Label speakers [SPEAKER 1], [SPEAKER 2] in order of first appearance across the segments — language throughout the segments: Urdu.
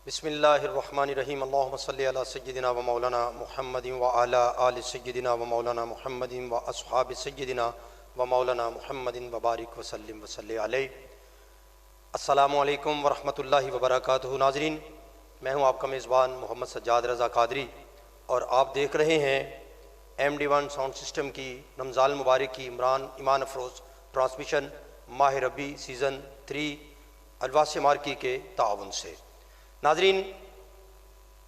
[SPEAKER 1] بسم اللہ الرحمن الرحیم اللہم صلی علی سیدنا و مولانا محمد و علی آل سیدنا و مولانا محمد و اصحاب سیدنا و مولانا محمد و بارک وسلم وصلی علیہ۔ السلام علیکم ورحمۃ اللہ وبرکاتہ۔ ناظرین، میں ہوں آپ کا میزبان محمد سجاد رضا قادری اور آپ دیکھ رہے ہیں MD1 ساؤنڈ سسٹم کی رمضان المبارک کی ایمان افروز ٹرانسمیشن ماہ ربیع سیزن 3 الواس مارکی کے تعاون سے۔ ناظرین،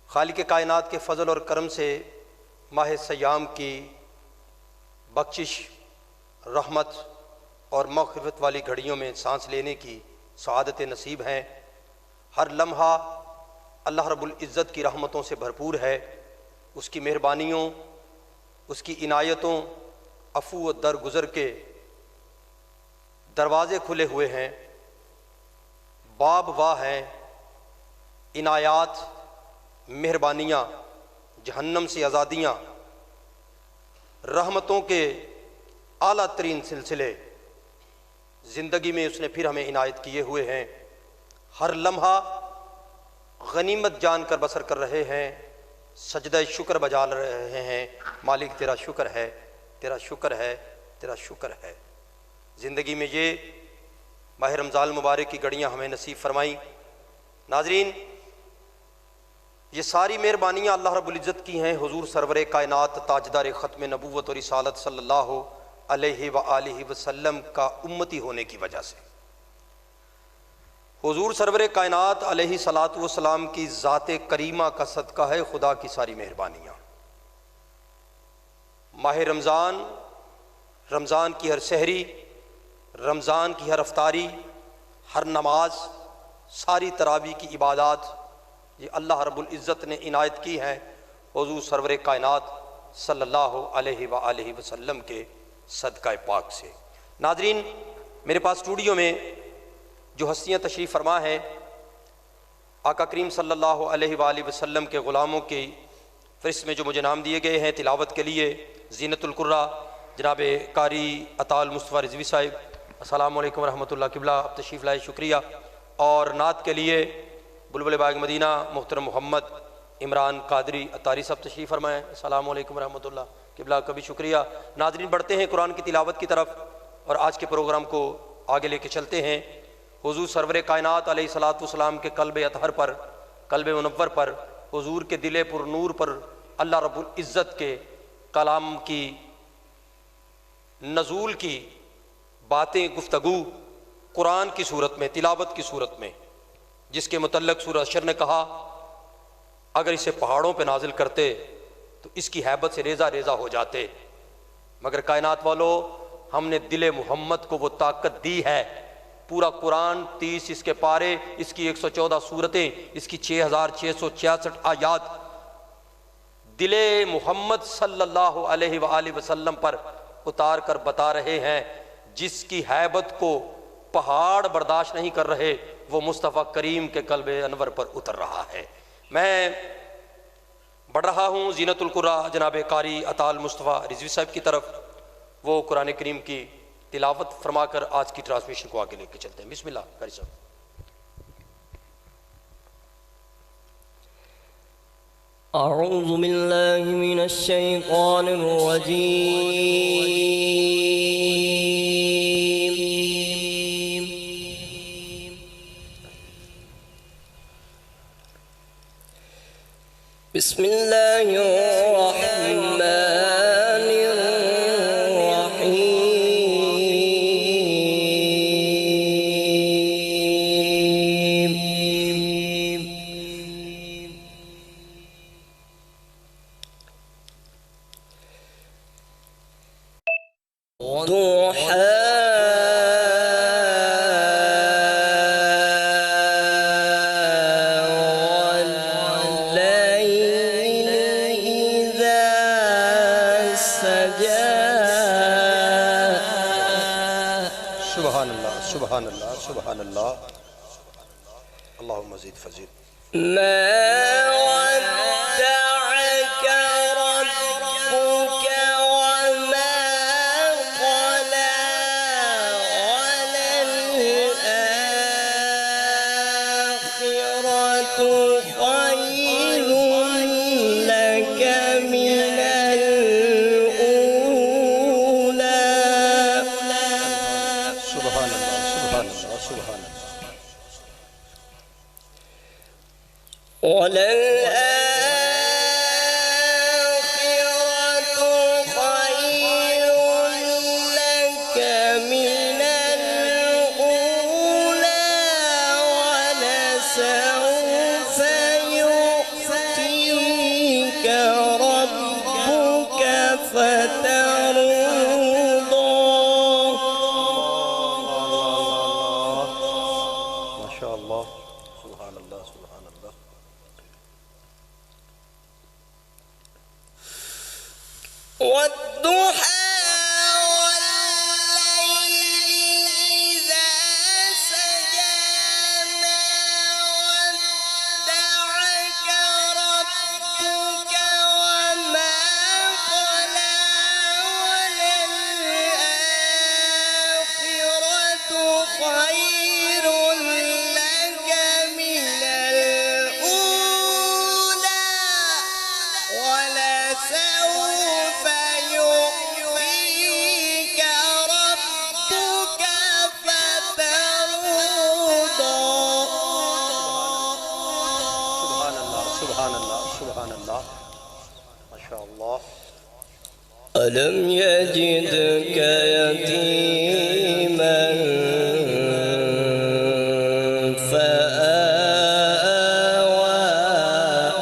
[SPEAKER 1] خالق کائنات کے فضل اور کرم سے ماہ سیام کی بخشش، رحمت اور مغفرت والی گھڑیوں میں سانس لینے کی سعادت نصیب ہیں۔ ہر لمحہ اللہ رب العزت کی رحمتوں سے بھرپور ہے، اس کی مہربانیوں، اس کی عنایتوں، عفو و درگزر کے دروازے کھلے ہوئے ہیں، باب واہ ہیں، عنایات، مہربانیاں، جہنم سے آزادیاں، رحمتوں کے اعلیٰ ترین سلسلے زندگی میں اس نے پھر ہمیں عنایت کیے ہوئے ہیں۔ ہر لمحہ غنیمت جان کر بسر کر رہے ہیں، سجدہ شکر بجا رہے ہیں، مالک تیرا شکر ہے، تیرا شکر ہے، تیرا شکر ہے۔ زندگی میں یہ ماہ رمضان المبارک کی گھڑیاں ہمیں نصیب فرمائیں۔ ناظرین، یہ ساری مہربانیاں اللہ رب العزت کی ہیں حضور سرور کائنات تاجدار ختم نبوت اور رسالت صلی اللہ علیہ وآلہ وسلم کا امتی ہونے کی وجہ سے۔ حضور سرور کائنات علیہ صلاۃ والسلام کی ذات کریمہ کا صدقہ ہے خدا کی ساری مہربانیاں۔ ماہ رمضان، رمضان کی ہر سحری، رمضان کی ہر افطاری، ہر نماز، ساری تراویح کی عبادات، یہ اللہ رب العزت نے عنایت کی ہے حضور سرور کائنات صلی اللہ علیہ وآلہ وسلم کے صدقہ پاک سے۔ ناظرین، میرے پاس اسٹوڈیو میں جو ہستیاں تشریف فرما ہیں، آقا کریم صلی اللہ علیہ وآلہ وسلم کے غلاموں کی فہرست میں جو مجھے نام دیے گئے ہیں تلاوت کے لیے، زینت القرہ جناب قاری عطا المصطفیٰ رضوی صاحب، السلام علیکم ورحمۃ اللہ قبلہ، آپ تشریف لائے، شکریہ۔ اور نعت کے لیے بلبل باغ مدینہ محترم محمد عمران قادری عطاری صاحب تشریف فرمائیں، السلام علیکم ورحمۃ اللہ قبلہ، کبھی شکریہ۔ ناظرین، بڑھتے ہیں قرآن کی تلاوت کی طرف اور آج کے پروگرام کو آگے لے کے چلتے ہیں۔ حضور سرور کائنات علیہ صلاۃ والسلام کے قلب اطہر پر، قلب منور پر، حضور کے دل پر نور پر اللہ رب العزت کے کلام کی نزول کی باتیں، گفتگو قرآن کی صورت میں، تلاوت کی صورت میں، جس کے متعلق سورہ حشر نے کہا اگر اسے پہاڑوں پہ نازل کرتے تو اس کی ہیبت سے ریزہ ریزہ ہو جاتے، مگر کائنات والو ہم نے دل محمد کو وہ طاقت دی ہے۔ پورا قرآن 30 اس کے پارے، اس کی 114 سورتیں، اس کی 6666 آیات دل محمد صلی اللہ علیہ وآلہ وسلم پر اتار کر بتا رہے ہیں، جس کی ہیبت کو پہاڑ برداشت نہیں کر رہے، وہ مصطفیٰ کریم کے قلب انور پر اتر رہا ہے۔ میں بڑھ رہا ہوں زینت القرہ جناب قاری عطا المصطفیٰ رضوی صاحب کی طرف، وہ قرآن کریم کی تلاوت فرما کر آج کی ٹرانسمیشن کو آگے لے کے چلتے ہیں۔ بسم اللہ قاری صاحب۔
[SPEAKER 2] اعوذ باللہ من الشیطان الرجیم، بسم اللہ الرحمن الرحیم۔ وضحاها والليل إذا سجى۔
[SPEAKER 1] سبحان اللہ، سبحان اللہ، سبحان اللہ، اللہم مزید فزید۔
[SPEAKER 2] ما ودعك ربك وما قلى، وللآخرة خير لك من الأولى
[SPEAKER 1] سبحان اللہ سبحان اللہ سبحان اللہ
[SPEAKER 2] وللآخرة خير لك من الأولى ولسوف يؤتيك ربك فترضى
[SPEAKER 1] ما شاء اللہ سبحان اللہ سبحان اللہ
[SPEAKER 2] والضحى والليل إذا سجى ما ودعك ربك وما قلى وللآخرة خير لك من الأولى ولسوف يعطيك ربك فترضى
[SPEAKER 1] سبحان اللہ سبحان اللہ سبحان اللہ ما شاء اللہ
[SPEAKER 2] ألم يجدك يتيما فآوى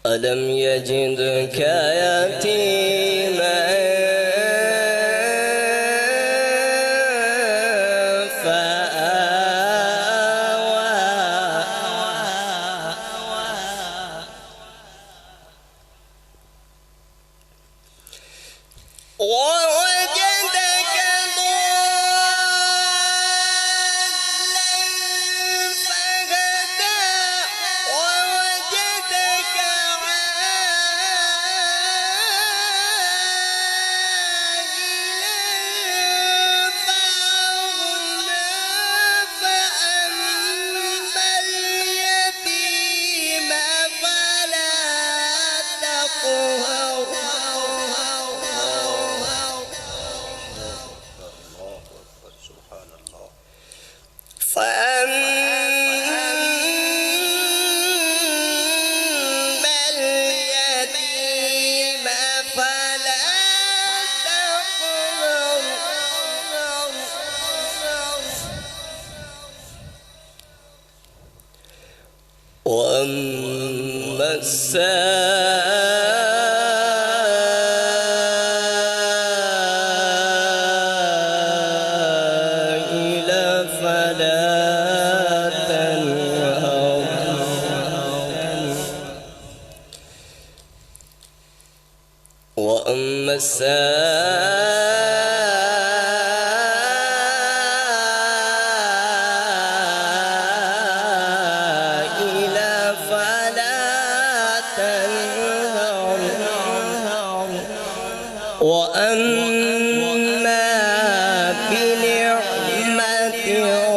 [SPEAKER 2] ألم يجدك يتيما ووجدك ضالا فهدى ووجدك عائلا فأغنى فأما اليتيم فلا تقهر
[SPEAKER 1] سبحان اللہ
[SPEAKER 2] فأما اليتيم فلا تقهر وأما السائل فلا تنهر وأما السائل فلا تنهر وأما بنعمة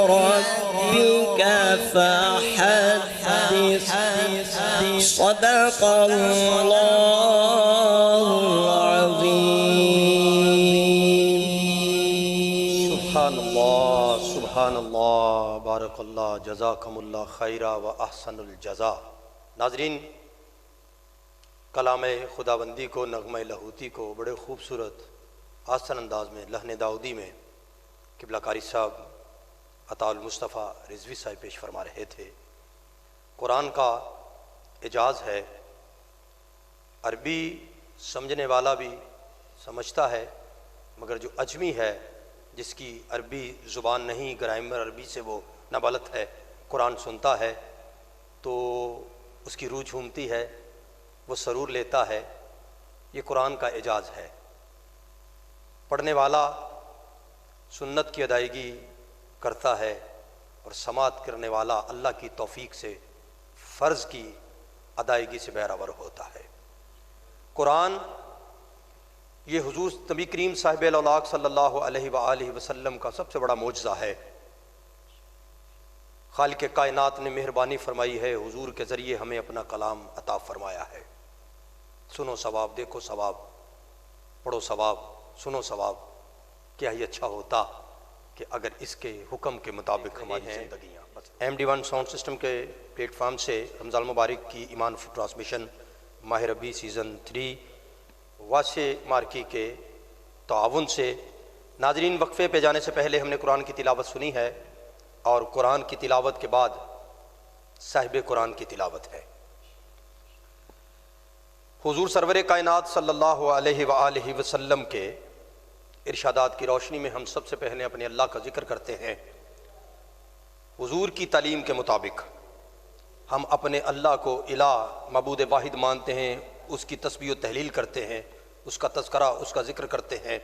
[SPEAKER 2] ربك فحدث صدق الله العظيم
[SPEAKER 1] سبحان اللہ سبحان اللہ بارک اللہ جزاکم اللہ خیرہ و احسن الجزا ناظرین کلام خداوندی کو نغمہ لاہوتی کو بڑے خوبصورت آسن انداز میں لحن داؤدی میں قبلہ کاری صاحب عطا المصطفیٰ رضوی صاحب پیش فرما رہے تھے قرآن کا اعجاز ہے عربی سمجھنے والا بھی سمجھتا ہے مگر جو اجمی ہے جس کی عربی زبان نہیں گرامر عربی سے وہ نابلد ہے قرآن سنتا ہے تو اس کی روح جھومتی ہے وہ سرور لیتا ہے یہ قرآن کا اعجاز ہے پڑھنے والا سنت کی ادائیگی کرتا ہے اور سماعت کرنے والا اللہ کی توفیق سے فرض کی ادائیگی سے بہرور ہوتا ہے قرآن یہ حضور نبی کریم صاحب الاولاق صلی اللہ علیہ وآلہ وسلم کا سب سے بڑا معجزہ ہے۔ خالق کائنات نے مہربانی فرمائی ہے، حضور کے ذریعے ہمیں اپنا کلام عطا فرمایا ہے۔ سنو ثواب، دیکھو ثواب، پڑھو ثواب، سنو ثواب۔ کیا ہی اچھا ہوتا کہ اگر اس کے حکم کے مطابق ہماری زندگیاں۔ MD1 ساؤنڈ سسٹم کے پلیٹ فارم سے رمضان مبارک کی ایمان آف ٹرانسمیشن ماہ ربیع سیزن 3 واسع مارکی کے تعاون سے ناظرین، وقفے پہ جانے سے پہلے ہم نے قرآن کی تلاوت سنی ہے، اور قرآن کی تلاوت کے بعد صاحب قرآن کی تلاوت ہے۔ حضور سرور کائنات صلی اللہ علیہ وآلہ وسلم کے ارشادات کی روشنی میں ہم سب سے پہلے اپنے اللہ کا ذکر کرتے ہیں۔ حضور کی تعلیم کے مطابق ہم اپنے اللہ کو الہ معبود واحد مانتے ہیں، اس کی تسبیح و تحلیل کرتے ہیں، اس کا تذکرہ، اس کا ذکر کرتے ہیں،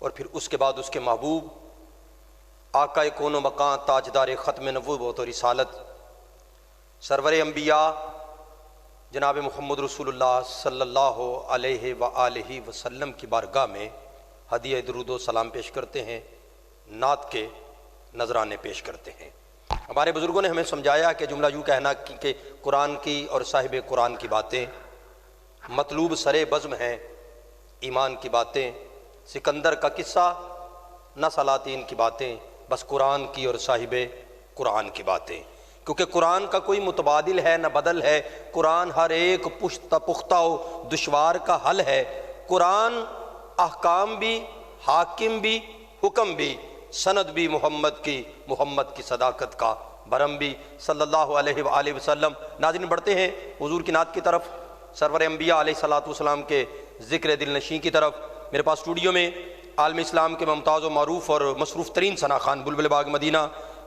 [SPEAKER 1] اور پھر اس کے بعد اس کے محبوب آقا کون و مکان، تاجدار ختم نبوت و رسالت، سرور انبیاء جناب محمد رسول اللہ صلی اللہ علیہ وآلہ وسلم کی بارگاہ میں ہدیہ درود و سلام پیش کرتے ہیں، نعت کے نذرانے پیش کرتے ہیں۔ ہمارے بزرگوں نے ہمیں سمجھایا کہ جملہ یوں کہنا کہ قرآن کی اور صاحب قرآن کی باتیں مطلوب سرے بزم ہیں، ایمان کی باتیں سکندر کا قصہ نہ سلاطین کی باتیں، بس قرآن کی اور صاحب قرآن کی باتیں، کیونکہ قرآن کا کوئی متبادل ہے نہ بدل ہے، قرآن ہر ایک پختہ و دشوار کا حل ہے، قرآن احکام بھی، حاکم بھی، حکم بھی، سند بھی محمد کی صداقت کا برم بھی صلی اللہ علیہ وآلہ وسلم۔ ناظرین بڑھتے ہیں حضور کی نعت کی طرف، سرور انبیاء علیہ الصلوۃ والسلام کے ذکر دل نشین کی طرف۔ میرے پاس اسٹوڈیو میں عالم اسلام کے ممتاز و معروف اور مصروف ترین ثنا خان بلبل باغ مدینہ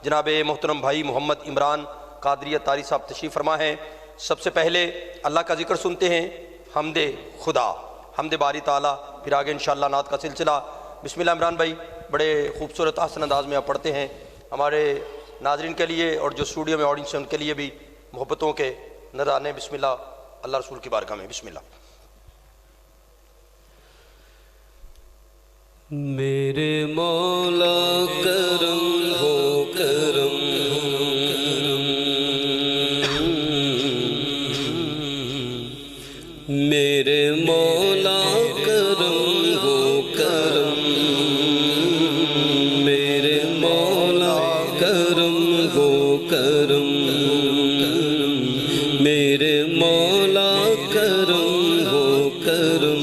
[SPEAKER 1] جناب محترم بھائی محمد عمران قادری طاری صاحب تشریف فرما ہیں۔ سب سے پہلے اللہ کا ذکر سنتے ہیں، حمد خدا، حمد باری تعالیٰ، پھر آگے انشاءاللہ نعت کا سلسلہ۔ بسم اللہ عمران بھائی، بڑے خوبصورت آسن انداز میں آپ پڑھتے ہیں، ہمارے ناظرین کے لیے اور جو اسٹوڈیو میں آڈینس ہیں ان کے لیے بھی محبتوں کے نذرانے۔ بسم اللہ اللہ رسول کی بارگاہ میں، بسم اللہ۔
[SPEAKER 2] میرے مولا کرم ہو کرم، میرے مولا کرم ہو کرم، میرے مولا کرم ہو کرم، میرے مولا کرم ہو کرم،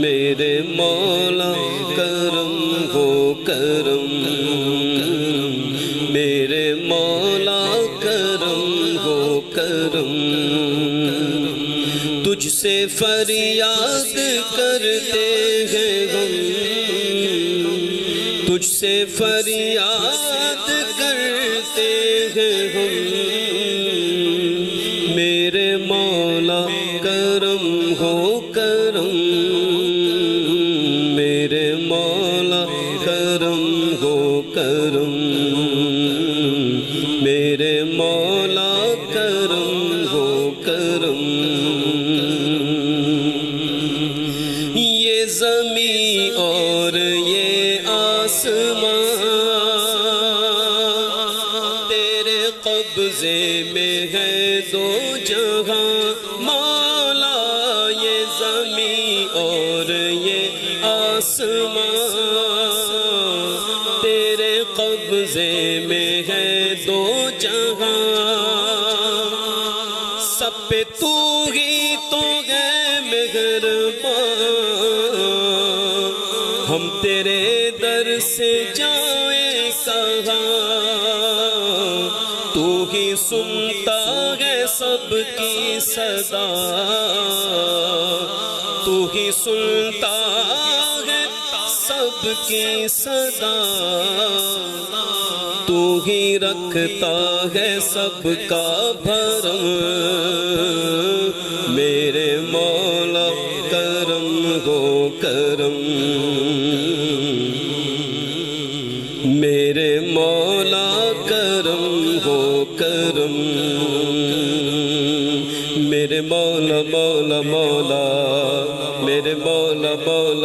[SPEAKER 2] میرے مولا کرم ہو کرم، میرے مولا کرم ہو کرم، تجھ سے فریاد کرتے ہیں ہم، تجھ سے فریاد کرتے ہیں ہم، میرے مولا کرم ہو کرم، میرے مولا کرم ہو کرم، میرے مولا کرم ہو کرم، یہ زمین اور یہ آسمان تیرے قبضے میں ہے دو جہاں مولا، یہ زمین اور یہ آسمان تیرے قبضے میں ہے دو جہاں، سب پہ تو ہی تو ہے مہربان، ہم تیرے در سے جائیں کہاں، تو ہی سنتا ہے سب کی صدا، تو ہی سنتا ہے سب کی صدا، تو ہی رکھتا ہے سب کا بھرم، میرے مولا کرم ہو کرم، میرے مولا کرم ہو کرم، میرے مولا مولا مولا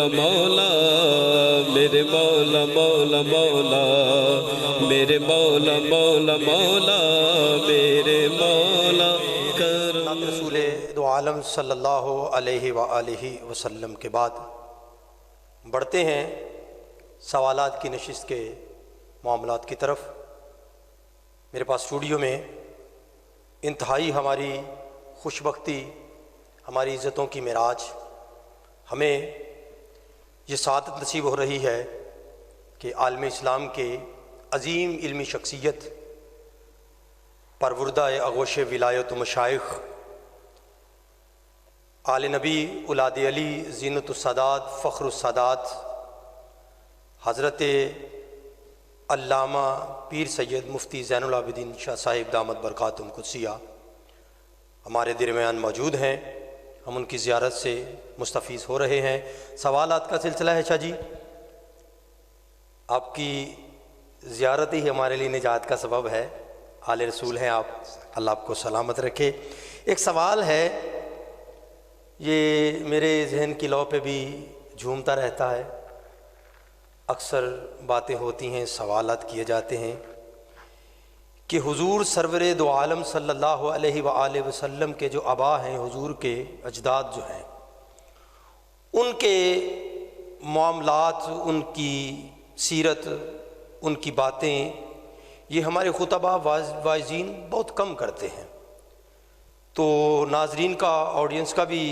[SPEAKER 2] مولا مولا میرے مولا مولا مولا میرے مولا مولا مولا میرے مولا کرم
[SPEAKER 1] رسول دو عالم صلی اللہ علیہ وآلہ وسلم کے بعد بڑھتے ہیں سوالات کی نشست کے معاملات کی طرف۔ میرے پاس اسٹوڈیو میں انتہائی ہماری خوش بختی، ہماری عزتوں کی معراج، ہمیں یہ سعادت نصیب ہو رہی ہے کہ عالم اسلام کے عظیم علمی شخصیت، پروردہ اغوش ولایت و مشائخ، آل نبی اولاد علی زینت السادات فخر السادات، حضرت علامہ پیر سید مفتی زین العابدین شاہ صاحب دامت برکاتہم قدسیہ ہمارے درمیان موجود ہیں۔ ہم ان کی زیارت سے مستفیض ہو رہے ہیں۔ سوالات کا سلسلہ ہے شاہ جی، آپ کی زیارت ہی ہمارے لیے نجات کا سبب ہے، آل رسول ہیں آپ، اللہ آپ کو سلامت رکھے۔ ایک سوال ہے، یہ میرے ذہن کی لو پہ بھی جھومتا رہتا ہے، اکثر باتیں ہوتی ہیں، سوالات کیے جاتے ہیں کہ حضور سرور دو عالم صلی اللہ علیہ وآلہ وسلم کے جو آبا ہیں، حضور کے اجداد جو ہیں، ان کے معاملات، ان کی سیرت، ان کی باتیں، یہ ہمارے خطبہ واعظین بہت کم کرتے ہیں۔ تو ناظرین کا، آڈینس کا بھی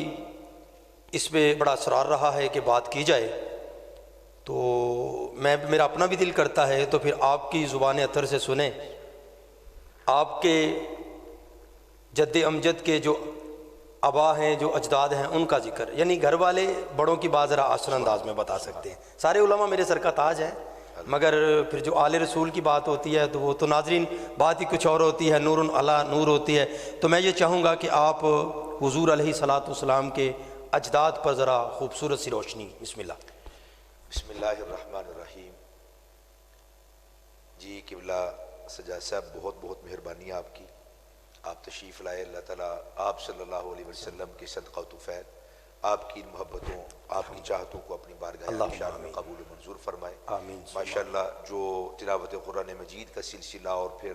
[SPEAKER 1] اس پہ بڑا اصرار رہا ہے کہ بات کی جائے، تو میرا اپنا بھی دل کرتا ہے، تو پھر آپ کی زبان اطہر سے سنیں، آپ کے جد امجد کے جو آبا ہیں، جو اجداد ہیں، ان کا ذکر، یعنی گھر والے بڑوں کی بات ذرا آسن انداز میں بتا سکتے ہیں۔ سارے علماء میرے سر کا تاج ہے، مگر پھر جو آل رسول کی بات ہوتی ہے تو وہ تو ناظرین بات ہی کچھ اور ہوتی ہے، نور علی نور ہوتی ہے۔ تو میں یہ چاہوں گا کہ آپ حضور علیہ الصلاۃ والسلام کے اجداد پر ذرا خوبصورت سی روشنی۔ بسم اللہ۔
[SPEAKER 3] بسم اللہ الرحمن الرحیم۔ جی قبلہ سجاد صاحب، بہت بہت مہربانی آپ کی، آپ تشریف لائے۔ اللہ تعالیٰ آپ صلی اللہ علیہ وسلم کے صدقہ و طفیل، آپ کی محبتوں، آپ کی چاہتوں کو اپنی بارگاہ شان میں قبول و منظور فرمائے۔
[SPEAKER 1] آمین۔
[SPEAKER 3] ماشاءاللہ، جو تلاوت قرآن مجید کا سلسلہ اور پھر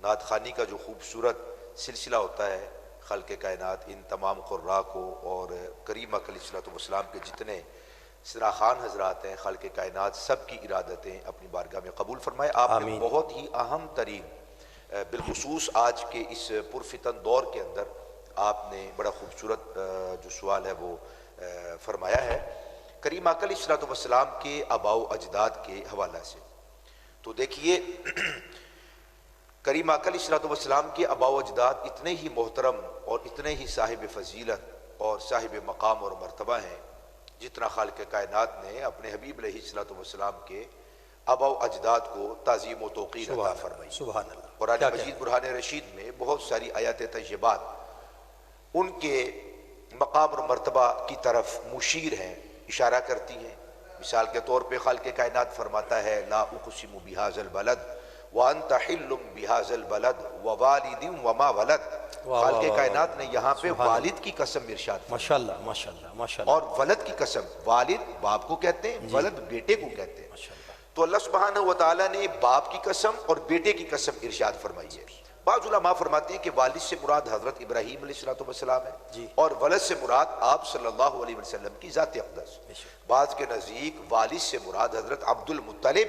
[SPEAKER 3] نعت خوانی کا جو خوبصورت سلسلہ ہوتا ہے، خلق کائنات ان تمام قراء کو اور کریم علیہ الصلوۃ والسلام کے جتنے سراخان حضرات ہیں، خلق کائنات، سب کی ارادتیں اپنی بارگاہ میں قبول فرمائے۔ آپ نے بہت ہی اہم ترین، بالخصوص آج کے اس پرفتن دور کے اندر، آپ نے بڑا خوبصورت جو سوال ہے وہ فرمایا ہے کریم آقا علیہ الصلوۃ والسلام کے آباء و اجداد کے حوالہ سے۔ تو دیکھیے، کریم آقا علیہ الصلوۃ والسلام کے آباء و اجداد اتنے ہی محترم اور اتنے ہی صاحب فضیلت اور صاحب مقام اور مرتبہ ہیں جتنا خالق کائنات نے اپنے حبیب علیہ الصلوۃ والسلام کے آباء و اجداد کو تعظیم و توقیر عطا فرمائی۔
[SPEAKER 1] سبحان اللہ۔
[SPEAKER 3] قرآن مجید برہان رشید میں بہت ساری آیات طیبات ان کے مقام اور مرتبہ کی طرف مشیر ہیں، اشارہ کرتی ہیں۔ مثال کے طور پہ خالق کائنات فرماتا ہے لا اقسم بہذا البلد وانت حل بہذا البلد ووالد وما ولد۔ خالق کائنات نے یہاں پہ والد کی قسم ارشاد فرمائی،
[SPEAKER 1] ماشاءاللہ ماشاءاللہ ماشاءاللہ،
[SPEAKER 3] اور ولد کی قسم، والد باپ کو کہتے ہیں، ولد بیٹے کو کہتے ہیں۔ تو اللہ سبحانہ وتعالیٰ نے باپ کی قسم اور بیٹے کی قسم ارشاد فرمائی ہے۔ بعض علماء فرماتے ہیں کہ والد سے مراد حضرت ابراہیم علیہ الصلوۃ والسلام ہے، اور ولد سے مراد آپ صلی اللہ علیہ وسلم کی ذات اقدس۔ بعض کے نزدیک والد سے مراد حضرت عبد المطلب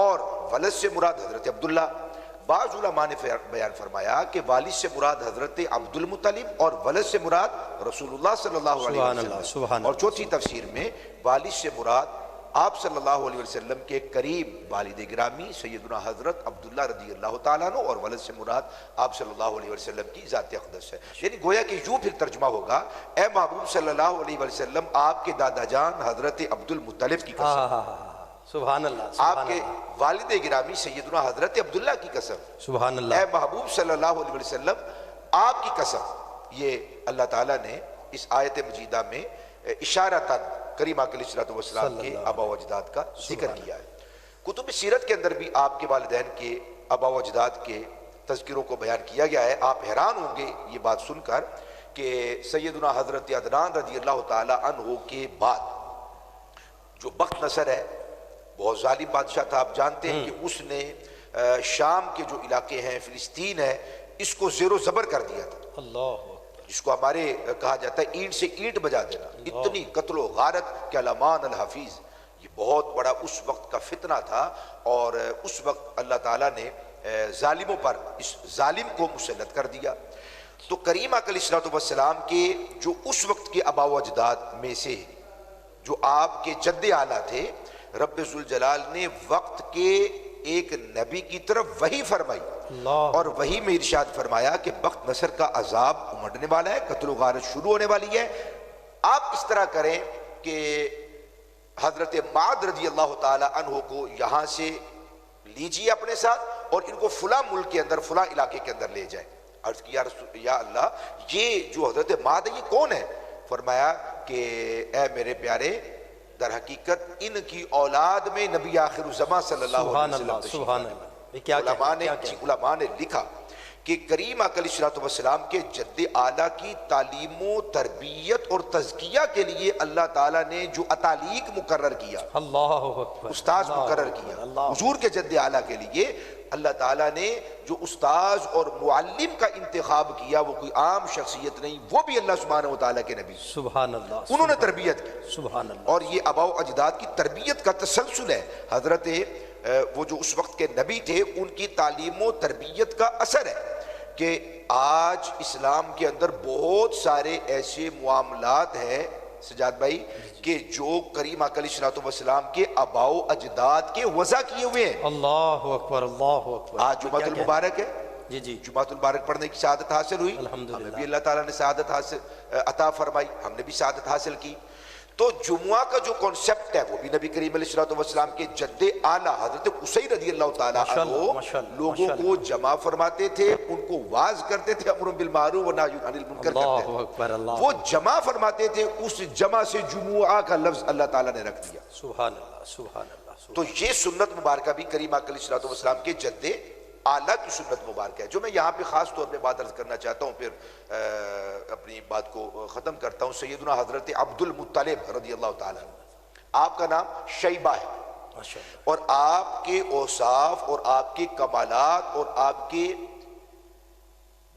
[SPEAKER 3] اور ولد سے مراد حضرت عبداللہ۔ بعض علماء نے بیان فرمایا کہ والد سے مراد حضرت عبد المطلب اور ولد سے مراد رسول اللہ صلی اللہ علیہ وسلم۔ اور چوتھی تفسیر میں والد سے مراد آپ صلی اللہ علیہ وسلم کے قریب والد گرامی سیدنا حضرت عبداللہ رضی اللہ تعالیٰ عنہ، اور ولد سے مراد آپ صلی اللہ علیہ وسلم کی ذات اقدس ہے۔ یعنی گویا کہ یوں پھر ترجمہ ہوگا، اے محبوب صلی اللہ علیہ وسلم، آپ کے دادا جان حضرت عبد المطلب کی قسم،
[SPEAKER 1] سبحان اللہ،
[SPEAKER 3] آپ کے والد گرامی سیدنا حضرت عبداللہ کی قسم،
[SPEAKER 1] سبحان اللہ،
[SPEAKER 3] اے محبوب صلی اللہ علیہ وسلم، آپ کی قسم۔ یہ اللہ تعالیٰ نے اس آیت مجیدہ میں اشارتاً کریم آقا علیہ الصلوۃ والسلام کے آباء و اجداد کا ذکر کیا ہے۔ کتب سیرت کے اندر بھی آپ کے والدین کے آباء و اجداد کے تذکروں کو بیان کیا گیا ہے۔ آپ حیران ہوں گے یہ بات سن کر کہ سیدنا حضرت عدنان رضی اللہ تعالی عنہ کے بعد جو بخت نصر ہے بہت ظالم بادشاہ تھا، آپ جانتے ہیں کہ اس نے شام کے جو علاقے ہیں، فلسطین ہے، اس کو زیر و زبر کر دیا تھا،
[SPEAKER 1] اللہ
[SPEAKER 3] جس کو ہمارے کہا جاتا ہے اینٹ سے اینٹ بجا دینا، اتنی قتل و غارت کہ الامان الحفیظ، یہ بہت بڑا اس وقت کا فتنہ تھا، اور اس وقت اللہ تعالیٰ نے ظالموں پر اس ظالم کو مسلط کر دیا۔ تو کریم علیہ السلام کے جو اس وقت کے آباء و اجداد میں سے جو آپ کے جد اعلیٰ تھے، رب ذوالجلال نے وقت کے ایک نبی کی طرف وحی فرمائی، اور وحی میں ارشاد فرمایا کہ بخت نصر کا عذاب امڑنے والا ہے، قتل و غارت شروع ہونے والی ہے، آپ اس طرح کریں کہ حضرت معاذ رضی اللہ تعالی عنہ کو یہاں سے لیجیے اپنے ساتھ، اور ان کو فلاں ملک کے اندر، فلاں علاقے کے اندر لے جائیں۔ عرض کیا یا اللہ، یہ جو حضرت معاذ ہے یہ کون ہے؟ فرمایا کہ اے میرے پیارے، در حقیقت ان کی اولاد میں نبی آخر الزمان صلی اللہ علیہ وسلم تشریف لائے۔ علماء نے لکھا کہ کریم علیہ السلام کے جد اعلیٰ کی تعلیم و تربیت اور تزکیہ کے لیے اللہ تعالیٰ نے جو اتالیق مقرر کیا، استاذ مقرر کیا حضور کے جد اعلیٰ کے لیے، اللہ تعالیٰ نے جو استاذ اور معلم کا انتخاب کیا وہ کوئی عام شخصیت نہیں، وہ بھی اللہ سبحانہ وتعالیٰ کے نبی،
[SPEAKER 1] سبحان اللہ،
[SPEAKER 3] انہوں نے تربیت کی،
[SPEAKER 1] سبحان اللہ۔
[SPEAKER 3] اور یہ آباء و اجداد کی تربیت کا تسلسل ہے۔ حضرت وہ جو اس وقت کے نبی تھے، ان کی تعلیم و تربیت کا اثر ہے کہ آج اسلام کے اندر بہت سارے ایسے معاملات ہیں سجاد بھائی کہ جو کریم علیہ السلام کے آباء و اجداد کے وضع کیے ہوئے ہیں۔
[SPEAKER 1] اللہ اکبر، اللہ اکبر۔
[SPEAKER 3] آج جمعۃ المبارک ہے،
[SPEAKER 1] جی
[SPEAKER 3] جمعۃ المبارک پڑھنے کی سعادت حاصل ہوئی، ہمیں بھی اللہ تعالیٰ نے سعادت حاصل عطا فرمائی، ہم نے بھی سعادت حاصل کی۔ تو جمعہ کا جو کانسیپٹ ہے وہ بھی نبی کریم علیہ السلام کے جد اعلیٰ حضرت قصی رضی اللہ تعالیٰ عنہ لوگوں کو جمع فرماتے تھے، ان کو واعظ کرتے تھے، امر بالمعروف و نہی عن المنکر کرتے تھے، وہ جمع فرماتے تھے، اس جمع سے جمعہ کا لفظ اللہ تعالیٰ نے رکھ دیا۔
[SPEAKER 1] سبحان اللہ، سبحان اللہ۔
[SPEAKER 3] تو یہ سنت مبارکہ بھی کریم علیہ السلام کے جد اعلیٰ کی سنت مبارکہ ہے، جو میں یہاں پہ خاص طور پہ بات عرض کرنا چاہتا ہوں، پھر اپنی بات کو ختم کرتا ہوں۔ سیدنا حضرت عبد المطلب رضی اللہ تعالیٰ عنہ، آپ کا نام شیبہ ہے، اور آپ کے اوصاف اور آپ کے کمالات اور آپ کے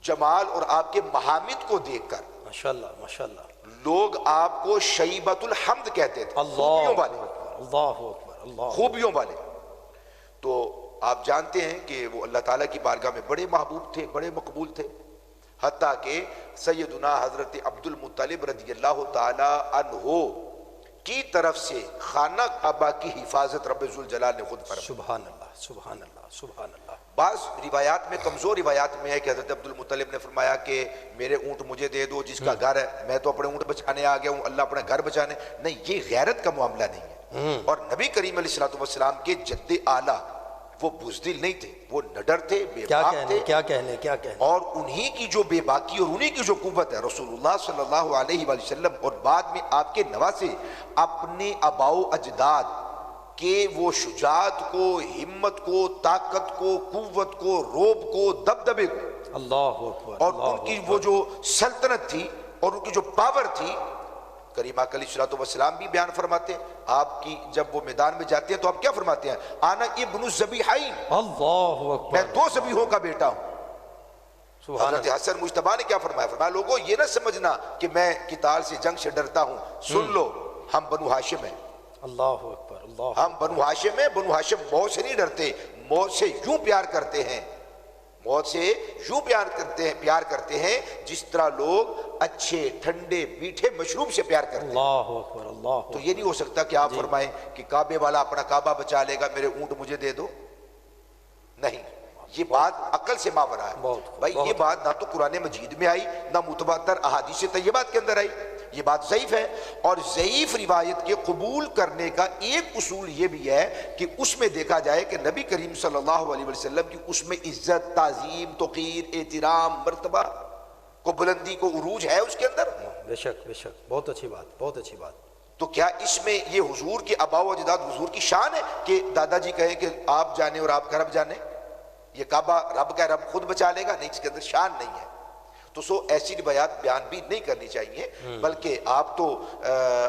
[SPEAKER 3] جمال اور آپ کے محامد کو دیکھ کر
[SPEAKER 1] ماشاءاللہ، ماشاءاللہ،
[SPEAKER 3] لوگ آپ کو شیبۃ الحمد کہتے تھے، خوبیوں والے،
[SPEAKER 1] اللہ اکبر، اللہ،
[SPEAKER 3] خوبیوں والے۔ تو آپ جانتے ہیں کہ وہ اللہ تعالیٰ کی بارگاہ میں بڑے محبوب تھے، بڑے مقبول تھے، حتیٰ کہ سیدنا حضرت عبد المطلب رضی اللہ تعالی عنہ کی طرف سے خانہ کعبہ کی حفاظت رب ذوالجلال نے خود فرمائی۔
[SPEAKER 1] سبحان اللہ، سبحان اللہ، سبحان اللہ۔
[SPEAKER 3] بعض روایات میں، کمزور روایات میں ہے کہ حضرت عبد المطلب نے فرمایا کہ میرے اونٹ مجھے دے دو، جس کا گھر ہے، میں تو اپنے اونٹ بچانے آ گیا ہوں، اللہ اپنا گھر بچانے نہیں۔ یہ غیرت کا معاملہ نہیں ہے، اور نبی کریم علیہ السلام کے جد اعلیٰ وہ بزدل نہیں تھے، وہ نڈر تھے، بے باک تھے،
[SPEAKER 1] کیا کہنے، کیا کہنے،
[SPEAKER 3] اور انہی کی جو بے باکی اور انہی کی جو قوت ہے، رسول اللہ صلی اللہ علیہ وآلہ وسلم اور بعد میں آپ کے نواسے اپنے آباء و اجداد کے وہ شجاعت کو، ہمت کو، طاقت کو، قوت کو، روب کو، دبدبے کو،
[SPEAKER 1] اللہ اکبر،
[SPEAKER 3] اور ان کی وہ جو سلطنت تھی اور ان کی جو پاور تھی، کریم علیہ السلام بھی بیان فرماتے ہیں۔ آپ کی جب وہ میدان میں جاتے ہیں تو آپ کیا فرماتے ہیں؟ آنا ابن الذبیحین،
[SPEAKER 1] اللہ اکبر،
[SPEAKER 3] میں دو ذبیحوں کا بیٹا ہوں۔
[SPEAKER 1] سبحان
[SPEAKER 3] حضرت حسن مجتبیٰ نے کیا فرمایا؟ فرمایا لوگوں یہ نہ سمجھنا کہ میں قتال سے، جنگ سے ڈرتا ہوں، سن لو ہم بنو ہاشم ہیں،
[SPEAKER 1] اللہ اکبر، اللہ،
[SPEAKER 3] ہم بنو ہاشم ہیں، بنو ہاشم موت سے نہیں ڈرتے، موت سے یوں پیار کرتے ہیں، موت سے یوں پیار کرتے ہیں جس طرح لوگ اچھے ٹھنڈے میٹھے مشروب سے پیار کرتے ہیں۔
[SPEAKER 1] اللہ اکبر، اللہ،
[SPEAKER 3] تو یہ نہیں ہو سکتا کہ آپ فرمائیں کہ کعبے والا اپنا کعبہ بچا لے گا، میرے اونٹ مجھے دے دو، نہیں، یہ بات عقل سے ماورا ہے بھائی۔ یہ بات نہ تو قرآن مجید میں آئی، نہ متواتر احادیث طیبات کے اندر آئی، یہ بات ضعیف ہے۔ اور ضعیف روایت کے قبول کرنے کا ایک اصول یہ بھی ہے کہ اس میں دیکھا جائے کہ نبی کریم صلی اللہ علیہ وسلم کی اس میں عزت، تعظیم، توقیر، احترام، مرتبہ کو، بلندی کو، عروج ہے اس کے اندر۔
[SPEAKER 1] بے شک، بے شک، بہت اچھی بات، بہت اچھی بات۔
[SPEAKER 3] تو کیا اس میں یہ حضور کے آباء و اجداد، حضور کی شان ہے کہ دادا جی کہیں کہ آپ جانے اور آپ کا رب جانے؟ یہ کعبہ رب کا، رب خود بچا لے گا؟ نہیں، اس کے اندر شان نہیں ہے۔ تو سو ایسی روایات بیان بھی نہیں کرنی چاہیے، بلکہ آپ تو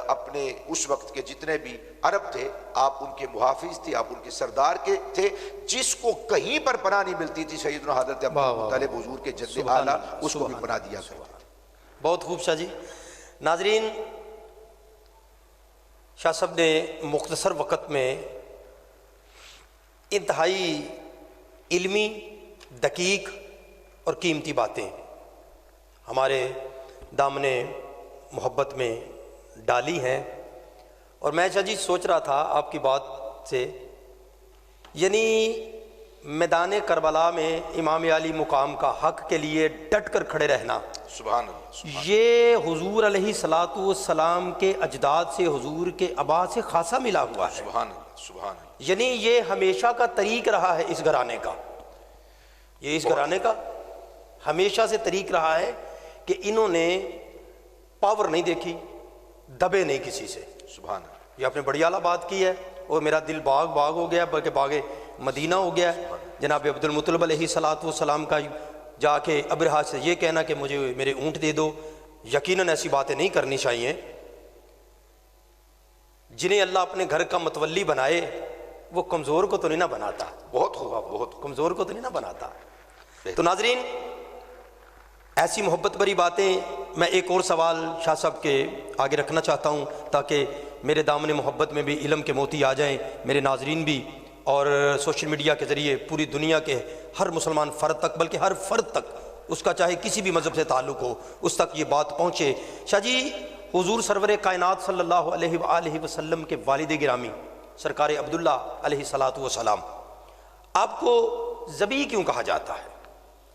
[SPEAKER 3] اپنے اس وقت کے جتنے بھی عرب تھے آپ ان کے محافظ تھے، آپ ان کے سردار کے تھے، جس کو کہیں پر پناہ نہیں ملتی تھی سیدنا حضرت عبد المطلب حضور کے جد اعلیٰ اس کو بھی پناہ دیا کرتے تھے۔
[SPEAKER 1] بہت خوب شاہ جی۔ ناظرین، شاہ صاحب نے مختصر وقت میں انتہائی علمی، دقیق اور قیمتی باتیں ہمارے دامن محبت میں ڈالی ہیں، اور میں شاہ جی سوچ رہا تھا آپ کی بات سے، یعنی میدان کربلا میں امام علی مقام کا حق کے لیے ڈٹ کر کھڑے رہنا،
[SPEAKER 3] سبحان اللہ،
[SPEAKER 1] یہ حضور علیہ الصلاۃ والسلام کے اجداد سے، حضور کے آبا سے خاصا ملا ہوا ہے۔
[SPEAKER 3] سبحان اللہ، سبحان اللہ۔
[SPEAKER 1] یعنی یہ ہمیشہ کا طریق رہا ہے اس گھرانے کا، یہ اس گھرانے کا ہمیشہ سے طریق رہا ہے کہ انہوں نے پاور نہیں دیکھی، دبے نہیں کسی سے۔
[SPEAKER 3] سبحان اللہ۔
[SPEAKER 1] یہ آپ نے بڑی اعلیٰ بات کی ہے، اور میرا دل باغ باغ ہو گیا، بلکہ باغ مدینہ ہو گیا ہے۔ جناب عبد المطلب علیہ الصلاۃ والسلام کا جا کے ابرہا سے یہ کہنا کہ مجھے میرے اونٹ دے دو، یقیناً ایسی باتیں نہیں کرنی چاہیے۔ جنہیں اللہ اپنے گھر کا متولی بنائے وہ کمزور کو تو نہیں نہ بناتا،
[SPEAKER 3] بہت خوب، بہت خوب۔
[SPEAKER 1] کمزور کو تو نہیں نہ بناتا۔ تو ناظرین، ایسی محبت بری باتیں، میں ایک اور سوال شاہ صاحب کے آگے رکھنا چاہتا ہوں تاکہ میرے دامن محبت میں بھی علم کے موتی آ جائیں، میرے ناظرین بھی، اور سوشل میڈیا کے ذریعے پوری دنیا کے ہر مسلمان فرد تک، بلکہ ہر فرد تک، اس کا چاہے کسی بھی مذہب سے تعلق ہو، اس تک یہ بات پہنچے۔ شاہ جی، حضور سرور کائنات صلی اللہ علیہ وآلہ وسلم کے والد گرامی سرکار عبداللہ علیہ الصلاۃ والسلام، آپ کو ذبیح کیوں کہا جاتا ہے؟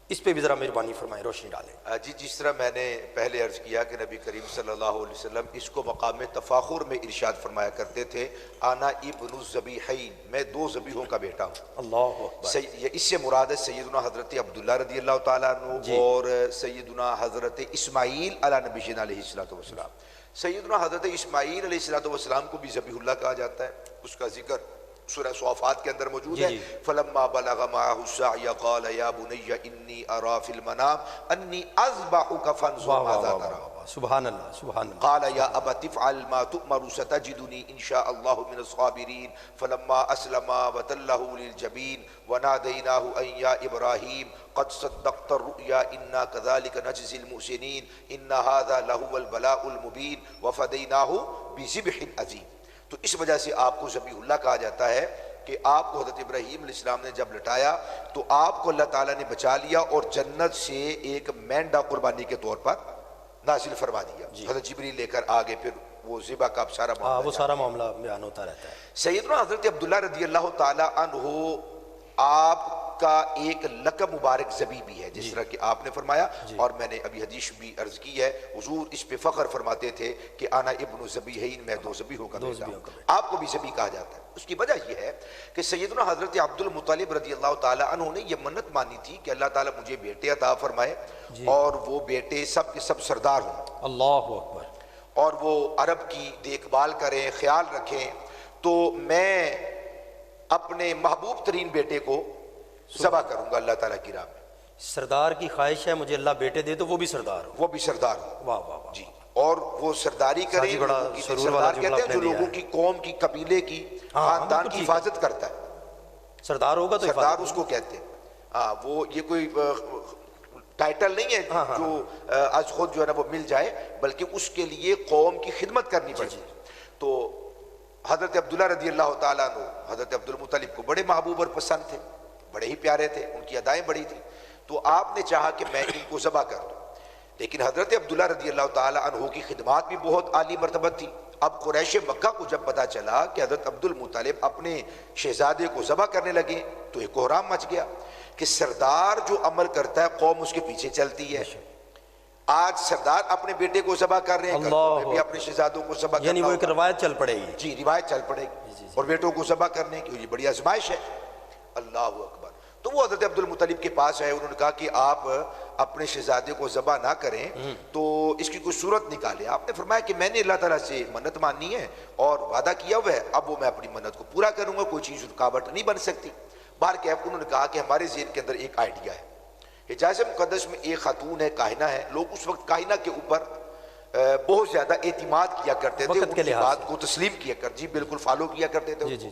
[SPEAKER 1] اس پہ بھی ذرا مہربانی فرمائیں، روشنی ڈالیں۔
[SPEAKER 3] جی، جس طرح میں نے پہلے عرض کیا کہ نبی کریم صلی اللہ علیہ وسلم اس کو مقام تفاخر میں ارشاد فرمایا کرتے تھے، آنا ابن الذبیحین، میں دو ذبیحوں کا بیٹا ہوں۔
[SPEAKER 1] اللہ اکبر۔
[SPEAKER 3] اس سے مراد ہے سیدنا حضرت عبداللہ رضی اللہ تعالیٰ عنہ اور سیدنا حضرت اسماعیل علیہ نبینا علیہ السلام۔ سیدنا حضرت اسماعیل علیہ السلام کو بھی ذبیح اللہ کہا جاتا ہے، اس کا ذکر سورہ صافات کے اندر موجود ہے۔ فلما بلغ معه السعي قال يا بني اني ارى في المنام اني اذبحك فانظر ماذا ترى۔
[SPEAKER 1] سبحان اللہ، سبحان اللہ۔
[SPEAKER 3] قال يا ابت افعل ما تؤمر ستجدني ان شاء الله من الصابرين فلما اسلم وتله للجبين وناديناه ان يا ابراهيم قد صدقت الرؤيا انا كذلك نجزي المحسنين ان هذا لهو البلاء المبين وفديناه بذبح عظيم۔ تو اس وجہ سے آپ کو ذبیح اللہ کہا جاتا ہے کہ آپ کو حضرت ابراہیم علیہ السلام نے جب لٹایا تو آپ کو اللہ تعالیٰ نے بچا لیا اور جنت سے ایک مینڈا قربانی کے طور پر نازل فرما دیا۔ حضرت جبریل لے کر آگے پھر وہ ذبح کا سارا معاملہ،
[SPEAKER 1] وہ سارا معاملہ بیان ہوتا رہتا ہے۔
[SPEAKER 3] سیدنا حضرت عبداللہ رضی اللہ تعالیٰ عنہ آپ کا ایک لقب مبارک ذبیح بھی ہے، جس طرح کہ آپ نے فرمایا، اور میں نے ابھی حدیث بھی عرض کی ہے، حضور اس پہ فخر فرماتے تھے کہ آنا ابن ذبیحین، میں دو ذبیحوں کا بیٹا ہوں۔ آپ کو بھی ذبیح کہا جاتا ہے۔ اس کی وجہ یہ ہے کہ سیدنا حضرت عبد المطلب رضی اللہ تعالیٰ عنہ نے یہ منت مانی تھی کہ اللہ تعالیٰ مجھے بیٹے عطا فرمائے اور وہ بیٹے سب کے سب سردار ہوں،
[SPEAKER 1] اللہ اکبر،
[SPEAKER 3] اور وہ عرب کی دیکھ بھال کریں، خیال رکھیں، تو میں اپنے محبوب ترین بیٹے کو ذبح کروں گا اللہ تعالیٰ کی راہ میں۔
[SPEAKER 1] سردار کی خواہش ہے مجھے اللہ بیٹے دے تو وہ بھی سردار ہو۔
[SPEAKER 3] وہ بھی سردار ہو،
[SPEAKER 1] واہ واہ واہ۔
[SPEAKER 3] جی، اور وہ سرداری کرے،
[SPEAKER 1] ساتھی بڑا
[SPEAKER 3] لوگوں کی
[SPEAKER 1] سرور والا
[SPEAKER 3] سردار
[SPEAKER 1] جملہ
[SPEAKER 3] کہتے ہیں
[SPEAKER 1] آپ نے
[SPEAKER 3] جو
[SPEAKER 1] دیا
[SPEAKER 3] لوگوں
[SPEAKER 1] ہے۔
[SPEAKER 3] کی قوم کی قبیلے کی خاندان کی حفاظت کرتا ہے،
[SPEAKER 1] سردار ہوگا تو
[SPEAKER 3] سردار اس کو کہتے ہیں۔ ہاں، وہ یہ کوئی ٹائٹل نہیں ہے جو از خود جو ہے نا وہ مل جائے، بلکہ اس کے لیے قوم کی خدمت کرنی پڑتی ہے۔ تو حضرت عبداللہ رضی اللہ تعالیٰ عنہ حضرت عبد المطلب کو بڑے محبوب اور پسند تھے، بڑے ہی پیارے تھے، ان کی ادائیں بڑی تھیں، تو آپ نے چاہا کہ میں ان کو ذبح کر دوں۔ لیکن حضرت عبداللہ رضی اللہ تعالیٰ عنہ کی خدمات بھی بہت عالی مرتبہ تھی۔ اب قریش مکہ کو جب پتہ چلا کہ حضرت عبد المطلب اپنے شہزادے کو ذبح کرنے لگے تو ایک کوہرام مچ گیا کہ سردار جو عمل کرتا ہے قوم اس کے پیچھے چلتی ہے۔ آج سردار اپنے بیٹے کو ذبح کر رہے ہیں، کل کو میں بھی اپنے شہزادوں کو ذبح کرنا
[SPEAKER 1] یعنی وہ ایک
[SPEAKER 3] ہوگا۔
[SPEAKER 1] روایت چل پڑے گی۔
[SPEAKER 3] جی، روایت چل پڑے گی، اور بیٹوں کو ذبح کرنے کی یہ بڑی آزمائش ہے۔ اللہ اکبر۔ تو وہ حضرت عبد المطلب کے پاس آئے، انہوں نے کہا کہ آپ اپنے شہزادے کو ذبح نہ کریں تو اس کی کوئی صورت نکالے۔ آپ نے فرمایا کہ میں نے اللہ تعالیٰ سے منت مانی ہے اور وعدہ کیا ہوا ہے، اب وہ میں اپنی منت کو پورا کروں گا، کوئی چیز رکاوٹ نہیں بن سکتی۔ باہر کے انہوں نے کہا کہ ہمارے ذہن کے اندر ایک آئیڈیا ہے حجاز مقدس میں ایک خاتون ہے، کاہنہ ہے، لوگ اس وقت کاہنہ کے اوپر بہت زیادہ اعتماد کیا کرتے تھے، ان کی بات کو تسلیم کیا کرتے، جی بالکل فالو کیا کرتے تھے ان کو۔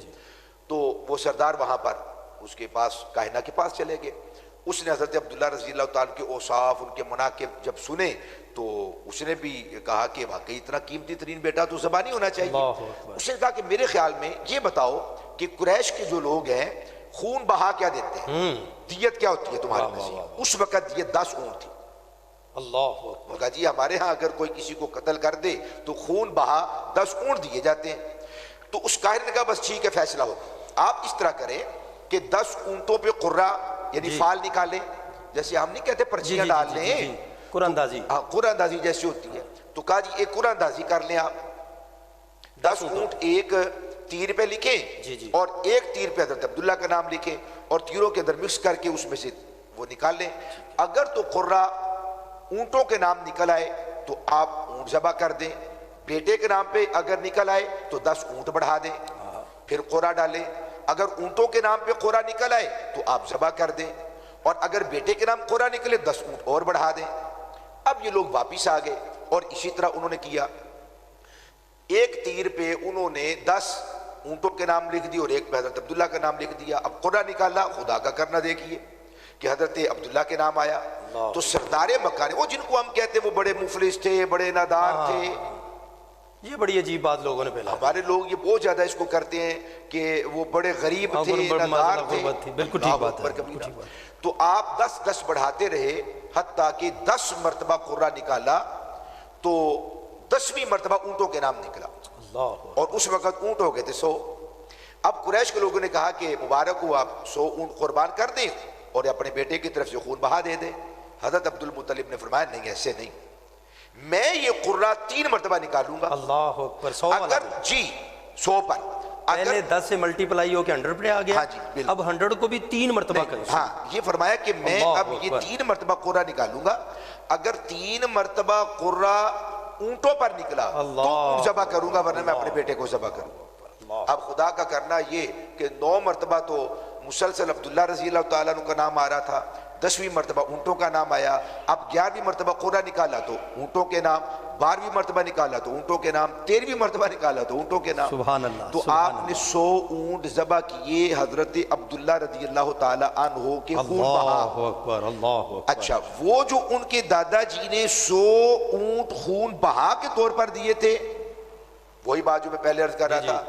[SPEAKER 3] تو وہ سردار وہاں پر اس کے پاس، کاہنہ کے پاس چلے گئے۔ اس نے حضرت عبداللہ رضی اللہ تعالیٰ کے اوصاف، ان کے مناقب جب سنے تو اس نے بھی کہا کہ واقعی اتنا قیمتی ترین بیٹا تو زبانی ہونا چاہیے۔ اس نے کہا کہ میرے خیال میں یہ بتاؤ کہ قریش کے جو لوگ ہیں خون بہا کیا دیتے ہیں، دیت کیا ہوتی ہے تمہارے نزدیک؟ اس وقت دیت 10 اونٹ تھی۔
[SPEAKER 2] اللہ
[SPEAKER 3] وہ کہا جی ہمارے ہاں اگر کوئی کسی کو قتل کر دے تو خون بہا 10 اونٹ دیے جاتے ہیں۔ تو اس کاہن نے کہا بس ٹھیک ہے، فیصلہ ہوگا، آپ اس طرح کریں کہ 10 اونٹوں پہ قرہ یعنی فال نکالیں، جیسے ہم نہیں کہتے پرچیاں ڈال لیں،
[SPEAKER 1] قرآن اندازی،
[SPEAKER 3] ہاں قرآن اندازی جیسی ہوتی ہے۔ تو کہا جی ایک قرآن اندازی کر لیں آپ، 10 اونٹ ایک تیر پہ لکھیں اور ایک تیر پہ حضرت عبداللہ کا نام لکھیں اور تیروں کے اندر مکس کر کے اس میں سے وہ نکال لیں۔ اگر تو قرہ اونٹوں کے نام نکل آئے تو آپ اونٹ ذبح کر دیں، بیٹے کے نام پہ اگر نکل آئے تو 10 اونٹ بڑھا دیں، پھر قرہ ڈالیں۔ اگر اونٹوں کے نام پہ قرہ نکل آئے تو آپ ذبح کر دیں، اور اگر بیٹے کے نام قرہ نکلے 10 اونٹ اور بڑھا دیں۔ اب یہ لوگ واپس آ گئے اور اسی طرح انہوں نے کیا، ایک تیر پہ انہوں نے 10 اونٹوں کے نام لکھ دی اور ایک پہ حضرت عبداللہ کا نام لکھ دیا۔ اب قرہ نکالا، خدا کا کرنا دیکھیے کہ حضرت عبداللہ کے نام آیا۔ تو سردار مکہ نے، وہ جن کو ہم کہتے ہیں وہ بڑے مفلس تھے، بڑے نادار تھے،
[SPEAKER 1] یہ بڑی عجیب بات لوگوں نے پھیلا،
[SPEAKER 3] ہمارے لوگ یہ بہت زیادہ اس کو کرتے ہیں کہ وہ بڑے غریب تھے، نادار تھے،
[SPEAKER 1] بالکل ٹھیک بات ہے۔
[SPEAKER 3] تو آپ 10 بڑھاتے رہے حتیٰ کہ 10 مرتبہ قرہ نکالا تو 10ویں مرتبہ اونٹوں کے نام نکلا، اور اس وقت اونٹ ہو گئے تھے 100۔ اب قریش کے لوگوں نے کہا کہ مبارک ہو، آپ 100 اونٹ قربان کر دیں اور اپنے بیٹے کی طرف سے خون بہا دے دیں۔ حضرت عبد المطلب نے فرمایا نہیں، ایسے نہیں، میں یہ قرہ 3 مرتبہ نکالوں گا۔
[SPEAKER 1] اللہ اکبر، 100
[SPEAKER 3] اگر جی 100 پر
[SPEAKER 1] پہلے 10 سے ملٹی پلائی ہو کے 100 پہ آ گیا،
[SPEAKER 3] ہاں جی بالکل،
[SPEAKER 1] اب 100 کو بھی 3 مرتبہ کریں۔
[SPEAKER 3] ہاں یہ فرمایا کہ میں اب یہ 3 مرتبہ قرہ نکالوں گا، اگر 3 مرتبہ قرہ اونٹوں پر نکلا تو اونٹ ذبح کروں گا، ورنہ میں اپنے بیٹے کو ذبح کروں گا۔ اب خدا کا کرنا یہ کہ 9 مرتبہ تو مسلسل عبداللہ رضی اللہ تعالیٰ عنہ کا نام آ رہا تھا، 10ویں مرتبہ اونٹوں کا نام آیا، اب 11ویں مرتبہ قرہ نکالا تو اونٹوں کے نام، 12ویں مرتبہ نکالا تو اونٹوں کے نام، 13ویں مرتبہ نکالا تو اونٹوں کے نام۔
[SPEAKER 1] سبحان اللہ،
[SPEAKER 3] تو آپ نے 100 اونٹ ذبح کیے حضرت عبداللہ رضی اللہ تعالیٰ عنہ کے خون بہا۔
[SPEAKER 1] اللہ اکبر، اللہ اکبر۔
[SPEAKER 3] اچھا، وہ جو ان کے دادا جی نے 100 اونٹ خون بہا کے طور پر دیے تھے، وہی بات جو میں پہلے عرض کر رہا تھا،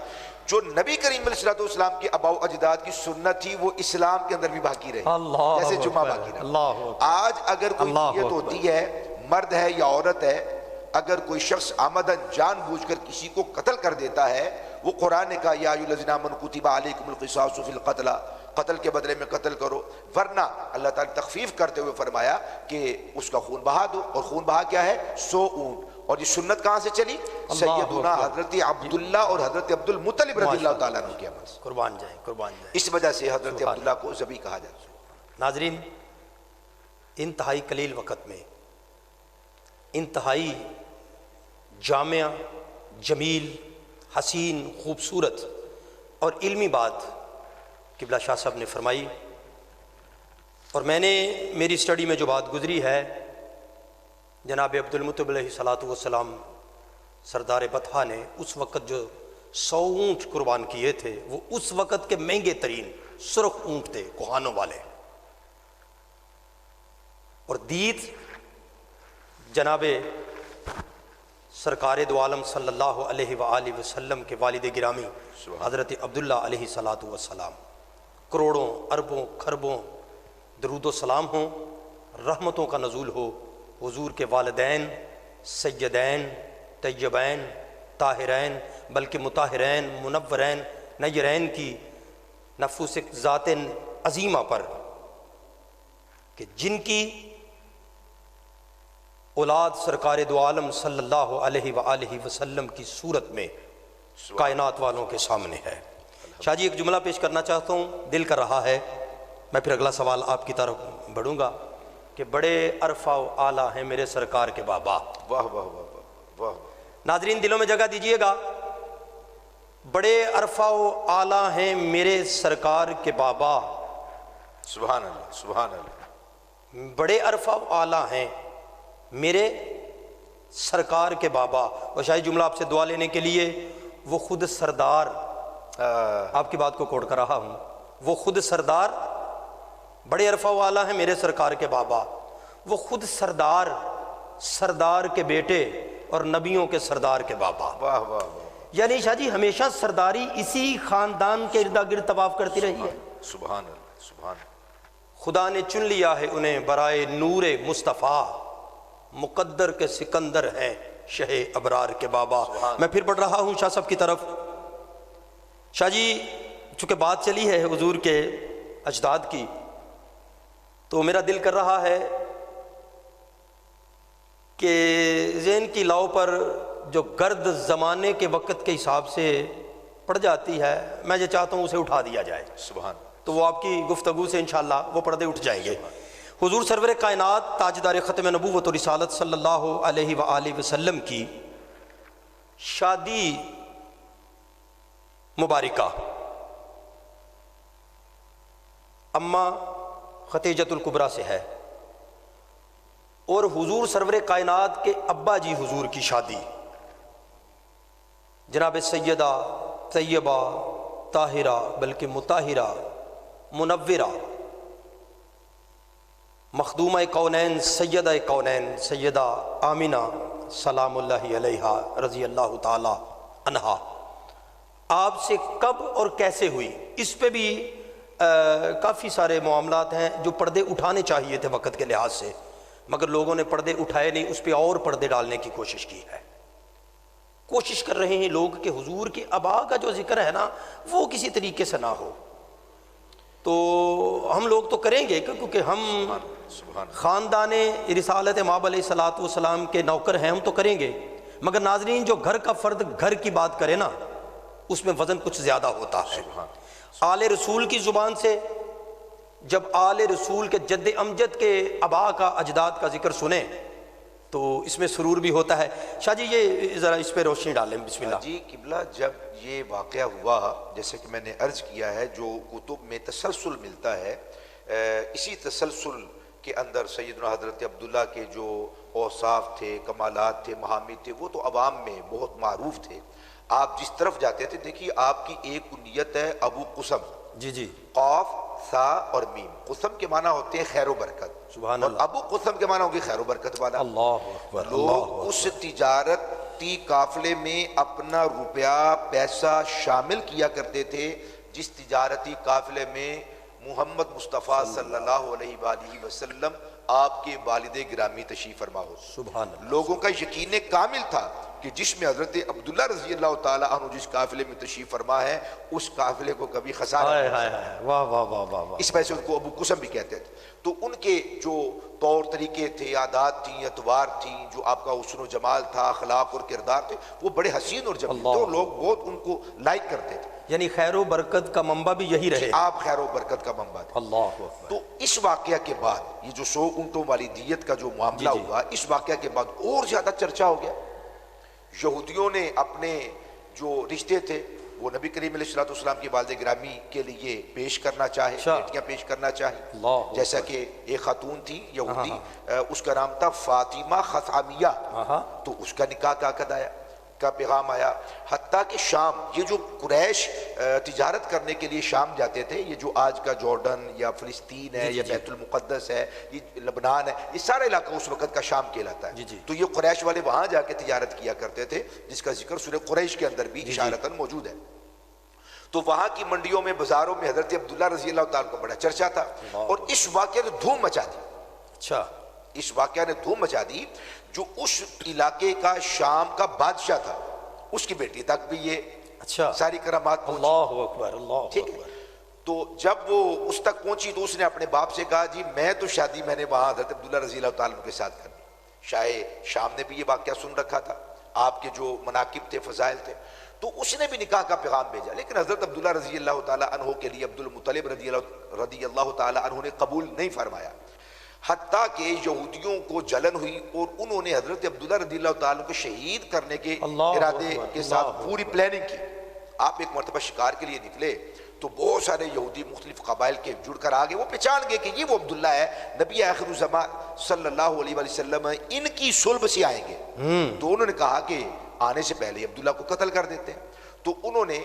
[SPEAKER 3] جو نبی کریم علیہ السلام کے آباء و اجداد کی سنت تھی وہ اسلام کے اندر بھی باقی رہی، جیسے جمعہ باقی رہا۔ آج اگر کوئی نیت ہوتی ہے، مرد ہے یا عورت ہے، اگر کوئی شخص آمدن جان بوجھ کر کسی کو قتل کر دیتا ہے، وہ قرآن نے کہا یا ایھا الذین آمنوا کتب علیکم القصاص فی القتل، قتل کے بدلے میں قتل کرو، ورنہ اللہ تعالیٰ تخفیف کرتے ہوئے فرمایا کہ اس کا خون بہا دو، اور خون بہا کیا ہے؟ 100 اونٹ۔ اور یہ سنت کہاں سے چلی؟ سیدنا حضرت عبداللہ اور حضرت عبد المطلب رضی اللہ تعالیٰ عنہ کے عمل سے۔
[SPEAKER 1] قربان جائیں، قربان جائیں۔
[SPEAKER 3] اس وجہ سے حضرت عبداللہ کو ذبیح کہا جاتا ہے۔
[SPEAKER 1] ناظرین، انتہائی قلیل وقت میں انتہائی جامع، جمیل، حسین، خوبصورت اور علمی بات قبلہ شاہ صاحب نے فرمائی، اور میں نے میری سٹڈی میں جو بات گزری ہے، جناب عبد المطلب علیہ الصلوۃ والسلام سردار بطحہ نے اس وقت جو 100 اونٹ قربان کیے تھے وہ اس وقت کے مہنگے ترین سرخ اونٹ تھے، کوہانوں والے، اور دیت جناب سرکار دو عالم صلی اللہ علیہ وآلہ وسلم کے والد گرامی حضرت عبداللہ علیہ الصلوۃ والسلام، کروڑوں اربوں کھربوں درود و سلام ہوں، رحمتوں کا نزول ہو حضور کے والدین سیدین طیبین طاہرین بلکہ مطہرین منورین نیرین کی نفوس ذات عظیمہ پر، کہ جن کی اولاد سرکار دو عالم صلی اللہ علیہ وآلہ وسلم کی صورت میں کائنات والوں کے سامنے ہے۔ شاہ جی ایک جملہ پیش کرنا چاہتا ہوں، دل کر رہا ہے، میں پھر اگلا سوال آپ کی طرف بڑھوں گا، کہ بڑے عرفہ و اعلیٰ ہیں میرے سرکار کے بابا۔
[SPEAKER 3] واہ واہ واہ واہ۔
[SPEAKER 1] ناظرین دلوں میں جگہ دیجئے گا، بڑے عرفہ و اعلیٰ ہیں میرے سرکار کے بابا۔
[SPEAKER 3] سبحان اللہ، سبحان اللہ۔
[SPEAKER 1] بڑے عرفہ و اعلیٰ ہیں میرے سرکار کے بابا. اور شاہی جملہ آپ سے دعا لینے کے لیے، وہ خود سردار، آپ کی بات کو کوٹ کر رہا ہوں، وہ خود سردار، بڑے عرفہ و اعلیٰ ہیں میرے سرکار کے بابا، وہ خود سردار، سردار کے بیٹے اور نبیوں کے سردار کے بابا.
[SPEAKER 3] واہ واہ واہ،
[SPEAKER 1] یعنی شاہ جی ہمیشہ سرداری اسی خاندان کے ارد گرد طواف کرتی رہی ہے.
[SPEAKER 3] سبحان اللہ سبحان اللہ.
[SPEAKER 1] خدا نے چن لیا ہے انہیں برائے نور مصطفیٰ، مقدر کے سکندر ہیں شہ ابرار کے بابا. میں پھر پڑھ رہا ہوں شاہ صاحب کی طرف. شاہ جی چونکہ بات چلی ہے حضور کے اجداد کی، تو میرا دل کر رہا ہے کہ ذہن کی لاؤ پر جو گرد زمانے کے وقت کے حساب سے پڑ جاتی ہے، میں یہ چاہتا ہوں اسے اٹھا دیا جائے.
[SPEAKER 3] سبحان.
[SPEAKER 1] تو وہ آپ کی گفتگو سے انشاءاللہ وہ پردے اٹھ جائیں گے. حضور سرور کائنات تاجدار ختم نبوت و رسالت صلی اللہ علیہ وآلہ وسلم کی شادی مبارکہ اماں خدیجۃ الکبریٰ سے ہے، اور حضور سرور کائنات کے ابا جی حضور کی شادی جناب سیدہ طیبہ طاہرہ بلکہ مطہرہ منورہ مخدومہ کونین سیدہ کونین سیدہ آمنہ سلام اللہ علیہا رضی اللہ تعالی عنہا، آپ سے کب اور کیسے ہوئی؟ اس پہ بھی کافی سارے معاملات ہیں جو پردے اٹھانے چاہیے تھے وقت کے لحاظ سے، مگر لوگوں نے پردے اٹھائے نہیں، اس پہ اور پردے ڈالنے کی کوشش کی ہے. کوشش کر رہے ہیں لوگ کہ حضور کے آبا کا جو ذکر ہے نا وہ کسی طریقے سے نہ ہو. تو ہم لوگ تو کریں گے کیونکہ ہم خاندان رسالت مآب علیہ الصلوۃ والسلام کے نوکر ہیں، ہم تو کریں گے. مگر ناظرین جو گھر کا فرد گھر کی بات کرے نا اس میں وزن کچھ زیادہ ہوتا ہے. آل رسول کی زبان سے جب آل رسول کے جد امجد کے آبا کا اجداد کا ذکر سنیں تو اس میں سرور بھی ہوتا ہے. شاہ جی یہ ذرا اس پہ روشنی ڈالیں. بسم اللہ.
[SPEAKER 3] جی قبلہ، جب یہ واقعہ ہوا جیسے کہ میں نے عرض کیا ہے، جو کتب میں تسلسل ملتا ہے، اسی تسلسل کے اندر سیدنا حضرت عبداللہ کے جو اوصاف تھے، کمالات تھے، محامد تھے، وہ تو عوام میں بہت معروف تھے. آپ جس طرف جاتے تھے، دیکھیے آپ کی ایک کنیت ہے ابو قسم،
[SPEAKER 1] جی جی،
[SPEAKER 3] قاف سا اور میم. قسم کے معنی ہوتے ہیں خیر و برکت،
[SPEAKER 1] سبحان
[SPEAKER 3] اور
[SPEAKER 1] اللہ.
[SPEAKER 3] ابو قسم کے معنی ہوگی خیر و برکت والا.
[SPEAKER 1] اللہ اکبر.
[SPEAKER 3] لوگ اس تجارتی قافلے میں اپنا روپیہ پیسہ شامل کیا کرتے تھے جس تجارتی قافلے میں محمد مصطفیٰ صلی اللہ علیہ وآلہ وسلم آپ کے والد گرامی تشریف فرما ہو.
[SPEAKER 1] سبحان اللہ.
[SPEAKER 3] لوگوں کا یقین کامل تھا کہ جس میں حضرت عبداللہ رضی اللہ تعالیٰ عنہ جس قافلے میں تشریف فرما ہے اس قافلے کو کبھی خسارہ نہیں ہوتا.
[SPEAKER 1] واہ واہ واہ واہ واہ.
[SPEAKER 3] اس وجہ سے ان کو ابو قسم بھی کہتے تھے. تو ان کے جو طور طریقے تھے، عادات تھیں، اتوار تھیں، جو آپ کا حسن و جمال تھا، اخلاق اور کردار تھے، وہ بڑے حسین اور جمیل تھے اور لوگ بہت ان کو لائک کرتے تھے.
[SPEAKER 1] یعنی خیر و برکت کا منبع بھی یہی رہے.
[SPEAKER 3] آپ خیر و برکت کا منبع تھے.
[SPEAKER 1] اللہ اکبر.
[SPEAKER 3] تو اس واقعہ کے بعد یہ جو 100 اونٹوں والی دیت کا جو معاملہ ہوا، اس واقعہ کے بعد اور زیادہ چرچا ہو گیا. یہودیوں نے اپنے جو رشتے تھے وہ نبی کریم علیہ السلام کی والد گرامی کے لیے پیش کرنا چاہے، بیٹیاں پیش کرنا چاہے. جیسا کہ ایک خاتون تھی یہودی، اس کا نام تھا فاطمہ خثامیہ، تو اس کا نکاح کا عقد آیا، کا پیغام آیا. حتیٰ کہ شام، یہ جو قریش تجارت کرنے کے لیے شام جاتے تھے، یہ جو آج کا جارڈن یا فلسطین ہے یا بیت المقدس ہے، یہ لبنان ہے، یہ سارا علاقہ اس وقت کا شام کہلاتا ہے. تو یہ قریش والے وہاں جا کے تجارت کیا کرتے تھے، جس کا ذکر سورہ قریش کے اندر بھی اشارتاً موجود ہے. تو وہاں کی منڈیوں میں، بازاروں میں حضرت عبداللہ رضی اللہ تعالیٰ کو بڑا چرچا تھا، اور اس واقعہ نے دھوم مچا دی.
[SPEAKER 1] اچھا،
[SPEAKER 3] اس واقعہ نے دھوم مچا دی. جو اس علاقے کا شام کا بادشاہ تھا، اس کی بیٹی تک بھی یہ
[SPEAKER 1] اچھا
[SPEAKER 3] ساری کرامات پہنچی.
[SPEAKER 1] اللہ اکبر. اللہ
[SPEAKER 3] ٹھیک ہے. تو جب وہ اس تک پہنچی تو اس نے اپنے باپ سے کہا جی میں تو شادی میں نے وہاں حضرت عبداللہ رضی اللہ تعالیٰ کے ساتھ کرنی. شاہ شام نے بھی یہ واقعہ سن رکھا تھا، آپ کے جو مناقب تھے، فضائل تھے، تو اس نے بھی نکاح کا پیغام بھیجا. لیکن حضرت عبداللہ رضی اللہ تعالیٰ عنہ کے لیے عبد المطلب رضی اللہ تعالیٰ عنہ نے قبول نہیں فرمایا. حتیٰ کہ یہودیوں کو جلن ہوئی اور انہوں نے حضرت عبداللہ رضی اللہ تعالیٰ کو شہید کرنے کے ارادے کے ساتھ پوری پلاننگ کی. آپ ایک مرتبہ شکار کے لیے نکلے تو بہت سارے یہودی مختلف قبائل کے جڑ کر آگے، وہ پہچان گئے کہ یہ وہ عبداللہ ہے، نبی آخر الزمان صلی اللہ علیہ وآلہ وسلم ان کی صلب سے آئیں گے۔ تو انہوں نے کہا کہ آنے سے پہلے عبداللہ کو قتل کر دیتے ہیں۔ تو انہوں نے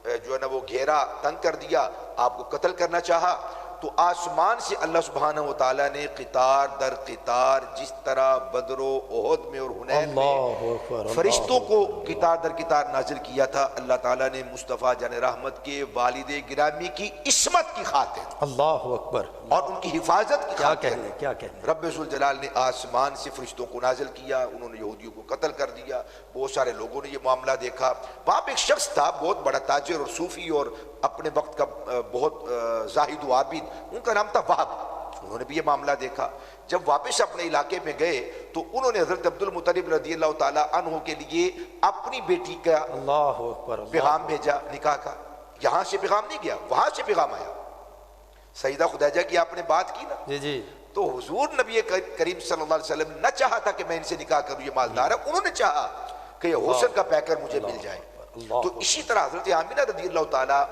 [SPEAKER 3] جو ہے نا وہ گھیرا تنگ کر دیا، آپ کو قتل کرنا چاہا۔ تو آسمان سے اللہ سبحانہ وتعالیٰ نے قطار در قطار، جس طرح بدر و احد میں اور حنین میں فرشتوں کو قطار در قطار نازل کیا تھا، اللہ تعالیٰ نے مصطفیٰ جان رحمت کے والد گرامی کی عصمت کی خاطر،
[SPEAKER 1] اللہ اکبر،
[SPEAKER 3] اور ان کی حفاظت کی خاطر
[SPEAKER 1] کیا کہنے
[SPEAKER 3] رب ذوالجلال نے آسمان سے فرشتوں کو نازل کیا، انہوں نے یہودیوں کو قتل کر دیا۔ بہت سارے لوگوں نے یہ معاملہ دیکھا۔ وہاں پہ ایک شخص تھا بہت بڑا تاجر اور صوفی اور اپنے وقت کا بہت زاہد و عابد، ان کا نام تھا وہب۔ انہوں نے بھی یہ معاملہ دیکھا۔ جب واپس اپنے علاقے میں گئے تو انہوں نے حضرت عبد المطلب رضی اللہ تعالیٰ عنہ کے لیے اپنی بیٹی کا
[SPEAKER 1] اللہ اکبر
[SPEAKER 3] پیغام بھیجا نکاح کا۔ یہاں سے پیغام نہیں گیا، وہاں سے پیغام آیا۔ سیدہ خدیجہ کی آپ نے بات کی نا،
[SPEAKER 1] جی
[SPEAKER 3] تو حضور نبی کریم صلی اللہ علیہ وسلم نہ چاہا تھا کہ میں ان سے نکاح کروں، یہ مالدار ہے، انہوں نے چاہا کہ یہ حسن کا پیکر مجھے مل جائے۔ تو اسی طرح حضرت آمینہ رضی اللہ تعالیٰ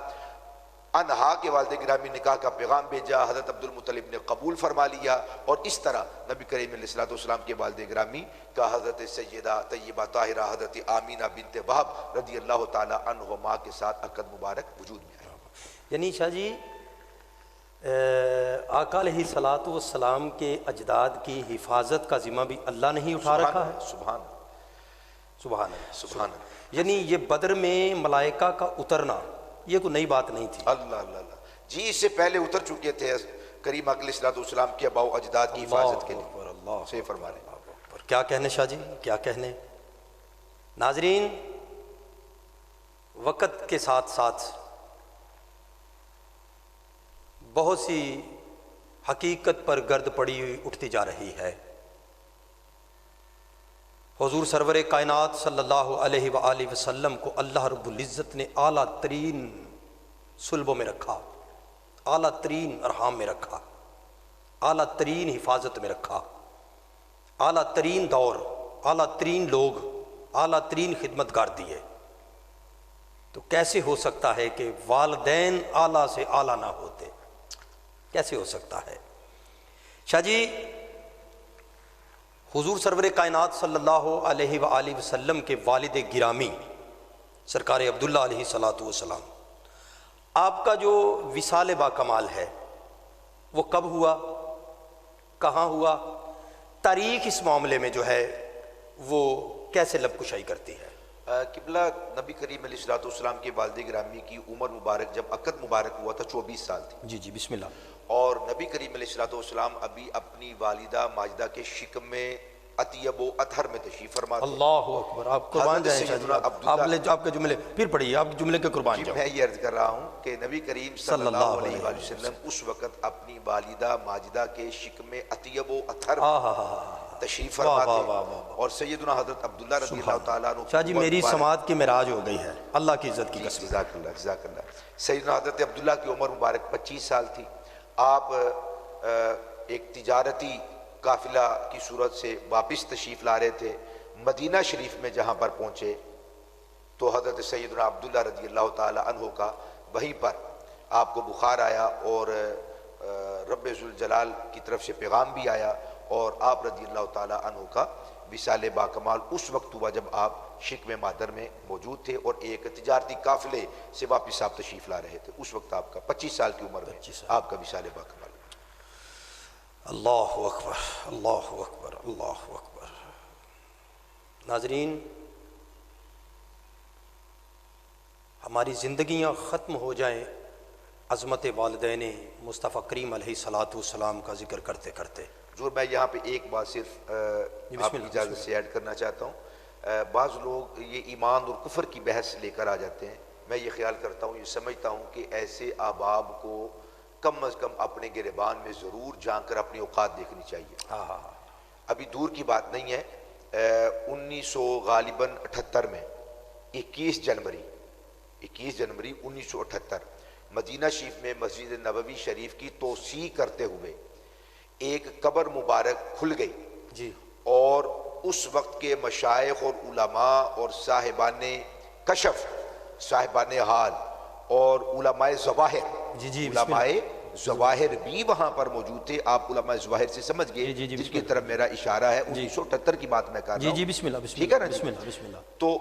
[SPEAKER 3] عنہا کے والد گرامی نکاح کا پیغام بھیجا، حضرت عبد المطلب نے قبول فرما لیا، اور اس طرح نبی کریم علیہ السلام کے والد گرامی کا حضرت سیدہ طیبہ طاہرہ حضرت آمینہ بنت وہب رضی اللہ تعالیٰ عنہما کے ساتھ عقد مبارک وجود میں آیا۔
[SPEAKER 1] یعنی شاہ جی آقا علیہ الصلوۃ والسلام کے اجداد کی حفاظت کا ذمہ بھی اللہ نے ہی اٹھا رکھا ہے۔
[SPEAKER 3] سبحان
[SPEAKER 1] سبحان اللہ،
[SPEAKER 3] سبحان اللہ،
[SPEAKER 1] یعنی یہ بدر میں ملائکہ کا اترنا یہ کوئی نئی بات نہیں تھی۔
[SPEAKER 3] اللہ اللہ اللہ، جی اس سے پہلے اتر چکے تھے کریم علیہ السلام کے آباء و اجداد کی حفاظت کے لیے۔
[SPEAKER 1] اللہ
[SPEAKER 3] صحیح فرما رہے ہیں۔
[SPEAKER 1] کیا کہنے شاہ جی، کیا کہنے۔ ناظرین، وقت کے ساتھ ساتھ بہت سی حقیقت پر گرد پڑی ہوئی اٹھتی جا رہی ہے۔ حضور سرور کائنات صلی اللہ علیہ وآلہ وسلم کو اللہ رب العزت نے اعلیٰ ترین صلبوں میں رکھا، اعلیٰ ترین ارحام میں رکھا، اعلیٰ ترین حفاظت میں رکھا، اعلیٰ ترین دور، اعلیٰ ترین لوگ، اعلیٰ ترین خدمتگار دیے۔ تو کیسے ہو سکتا ہے کہ والدین اعلیٰ سے اعلیٰ نہ ہوتے؟ کیسے ہو سکتا ہے؟ شاہ جی، حضور سرور کائنات صلی اللہ علیہ وآلہ وسلم کے والد گرامی سرکار عبداللہ علیہ الصلوۃ والسلام، آپ کا جو وصال با کمال ہے وہ کب ہوا، کہاں ہوا؟ تاریخ اس معاملے میں جو ہے وہ کیسے لب کشائی کرتی ہے؟
[SPEAKER 3] قبلہ نبی کریم علیہ السلام کے والد گرامی کی عمر مبارک جب عقد مبارک ہوا تھا 24 سال تھی۔
[SPEAKER 1] جی بسم اللہ۔
[SPEAKER 3] اور نبی کریم علیہ السلام ابھی اپنی والدہ ماجدہ کے شکم میں اطیب و اطہر میں تشریف فرما تھے۔
[SPEAKER 1] اللہ اکبر، آپ قربان جائیں شاہ جی، آپ کے جملے پھر پڑھیے، آپ کے جملے کے قربان جاؤں۔
[SPEAKER 3] میں یہ عرض کر رہا ہوں کہ نبی کریم صلی اللہ علیہ وآلہ وسلم اس وقت اپنی والدہ ماجدہ کے شکم اطیب و اطہر میں تشریف فرما تھے، اور سیدنا حضرت عبداللہ رضی اللہ تعالیٰ عنہ۔
[SPEAKER 1] شاہ جی میری سماعت کی معراج ہو گئی ہے، اللہ کی عزت کی قسم۔
[SPEAKER 3] جزاک اللہ جزاک اللہ۔ سیدنا حضرت عبداللہ کی عمر مبارک 25 سال تھی۔ آپ ایک تجارتی قافلہ کی صورت سے واپس تشریف لا رہے تھے۔ مدینہ شریف میں جہاں پر پہنچے تو حضرت سیدنا عبداللہ رضی اللہ تعالی عنہ کا وہیں پر آپ کو بخار آیا، اور رب ذوالجلال کی طرف سے پیغام بھی آیا، اور آپ رضی اللہ تعالی عنہ کا وصال با کمال اس وقت ہوا جب آپ شکم مادر میں موجود تھے، اور ایک تجارتی قافلے سے واپس آپ تشریف لا رہے تھے۔ اس وقت آپ کا 25 سال کی عمر میں آپ کا وصال با کمال۔
[SPEAKER 1] اللہ اکبر، اللہ اکبر، اللہ اکبر۔ ناظرین، ہماری زندگیاں ختم ہو جائیں عظمت والدین مصطفیٰ کریم علیہ الصلوۃ والسلام کا ذکر کرتے کرتے۔
[SPEAKER 3] حضور میں یہاں پہ ایک بات صرف آپ کی اجازت سے ایڈ کرنا چاہتا ہوں۔ بعض لوگ یہ ایمان اور کفر کی بحث لے کر آ جاتے ہیں۔ میں یہ خیال کرتا ہوں، یہ سمجھتا ہوں کہ ایسے احباب کو کم از کم اپنے گریبان میں ضرور جھانک کر اپنی اوقات دیکھنی چاہیے۔ ابھی دور کی بات نہیں ہے، 1900 غالباً 78 میں 21 جنوری 1978 مدینہ شریف میں مسجد نبوی شریف کی توسیع کرتے ہوئے ایک قبر مبارک کھل گئی
[SPEAKER 1] جی،
[SPEAKER 3] اور اس وقت کے مشائخ اور علماء اور صاحبان کشف صاحبان حال اور علماء ظواہر،
[SPEAKER 1] جی جی
[SPEAKER 3] علماء ظواہر بھی وہاں پر موجود تھے. آپ علماء ظواہر سے سمجھ گئے جس کی طرف میرا اشارہ ہے. 1978 کی بات میں کر رہا ہوں.
[SPEAKER 1] جی بسم اللہ بسم
[SPEAKER 3] ٹھیک ہے نا
[SPEAKER 1] اللہ بسم اللہ بسم اللہ.
[SPEAKER 3] تو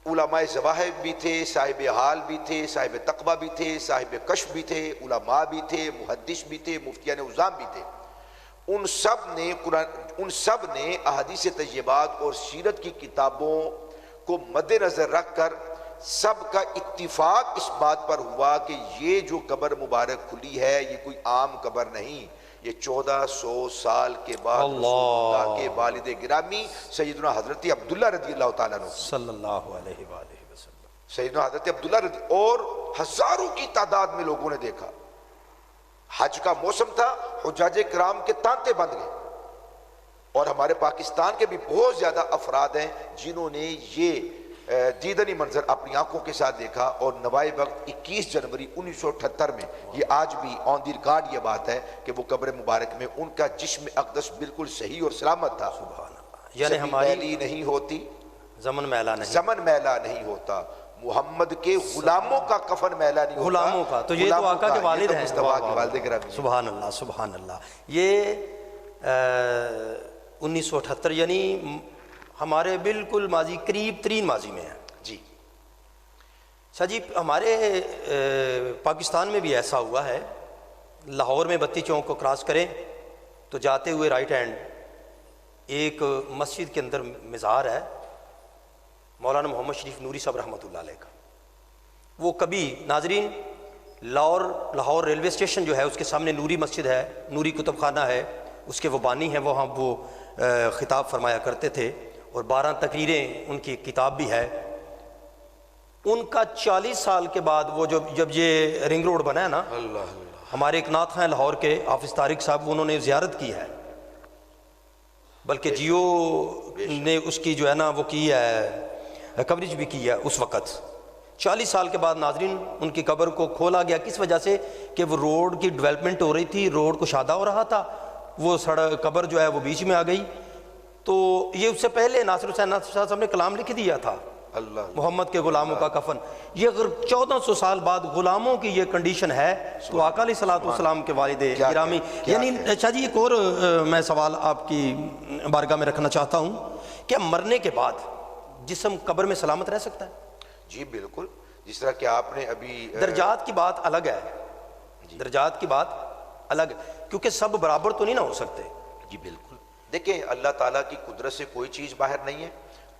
[SPEAKER 3] علماء ظواہر بھی تھے، صاحب حال بھی تھے، صاحب تقویٰ بھی تھے، صاحب کشف بھی تھے، علماء بھی تھے، محدث بھی تھے، مفتیان عظام بھی تھے. ان سب نے احادیث طیبات اور سیرت کی کتابوں کو مد نظر رکھ کر سب کا اتفاق اس بات پر ہوا کہ یہ جو قبر مبارک کھلی ہے یہ کوئی عام قبر نہیں، یہ 1400 سال کے بعد رسول اللہ کے والد گرامی سیدنا حضرت عبداللہ رضی اللہ تعالیٰ عنہ
[SPEAKER 1] صلی اللہ علیہ وآلہ وسلم،
[SPEAKER 3] سیدنا حضرت عبداللہ رضی اور ہزاروں کی تعداد میں لوگوں نے دیکھا. حج کا موسم تھا، حجاج کرام کے تانتے بند گئے. اور ہمارے پاکستان کے بھی بہت زیادہ افراد ہیں جنہوں نے یہ دیدنی منظر اپنی آنکھوں کے ساتھ دیکھا. اور نوائے وقت 21 جنوری 1978 میں یہ آج بھی آن دی ریکارڈ یہ بات ہے کہ وہ قبر مبارک میں ان کا جسم اقدس بالکل صحیح اور سلامت تھا.
[SPEAKER 1] سبحان اللہ. یعنی ہماری
[SPEAKER 3] میلی نہیں ہوتی،
[SPEAKER 1] زمن میلا نہیں،
[SPEAKER 3] زمن میلا نہیں ہوتا. محمد کے غلاموں کا کفن میلا نہیں ہوتا.
[SPEAKER 1] غلاموں کا تو یہ تو آقا کے والد ہیں،
[SPEAKER 3] مصطفیٰ کے والد گرامی.
[SPEAKER 1] سبحان اللہ سبحان اللہ. یہ 1978 یعنی ہمارے بالکل ماضی قریب ترین ماضی میں ہے.
[SPEAKER 3] جی
[SPEAKER 1] اچھا جی، ہمارے پاکستان میں بھی ایسا ہوا ہے. لاہور میں بتی چوک کو کراس کریں تو جاتے ہوئے رائٹ ہینڈ ایک مسجد کے اندر مزار ہے مولانا محمد شریف نوری صاحب رحمۃ اللہ علیہ کا. وہ کبھی ناظرین لاہور ریلوے اسٹیشن جو ہے اس کے سامنے نوری مسجد ہے، نوری کتب خانہ ہے، اس کے وہ بانی ہیں، وہاں وہ خطاب فرمایا کرتے تھے اور 12 تقریریں ان کی کتاب بھی ہے. ان کا 40 سال کے بعد وہ جب یہ رنگ روڈ بنا ہے نا، ہمارے ایک نعت ہیں لاہور کے حافظ طارق صاحب، انہوں نے زیارت کی ہے، بلکہ جیو نے اس کی جو ہے نا وہ کی ہے، کوریج بھی کی ہے اس وقت. 40 سال کے بعد ناظرین ان کی قبر کو کھولا گیا. کس وجہ سے؟ کہ وہ روڈ کی ڈیولپمنٹ ہو رہی تھی، روڈ کشادہ ہو رہا تھا، وہ قبر جو ہے وہ بیچ میں آ گئی. تو یہ اس سے پہلے ناصر حسین ناصر شاہ صاحب نے کلام لکھ دیا تھا، محمد کے غلاموں کا کفن. یہ اگر 1400 سال بعد غلاموں کی یہ کنڈیشن ہے تو آقا علیہ الصلوۃ والسلام کے والد گرامی. یعنی اچھا جی، ایک اور میں سوال آپ کی بارگاہ میں رکھنا چاہتا ہوں، کہ مرنے کے بعد جسم قبر میں سلامت رہ سکتا ہے؟
[SPEAKER 3] جی بالکل. جس طرح کہ آپ نے ابھی
[SPEAKER 1] درجات کی بات الگ ہے، درجات کی بات الگ ہے، کیونکہ سب برابر تو نہیں نہ ہو سکتے.
[SPEAKER 3] جی بالکل. دیکھیں اللہ تعالیٰ کی قدرت سے کوئی چیز باہر نہیں ہے،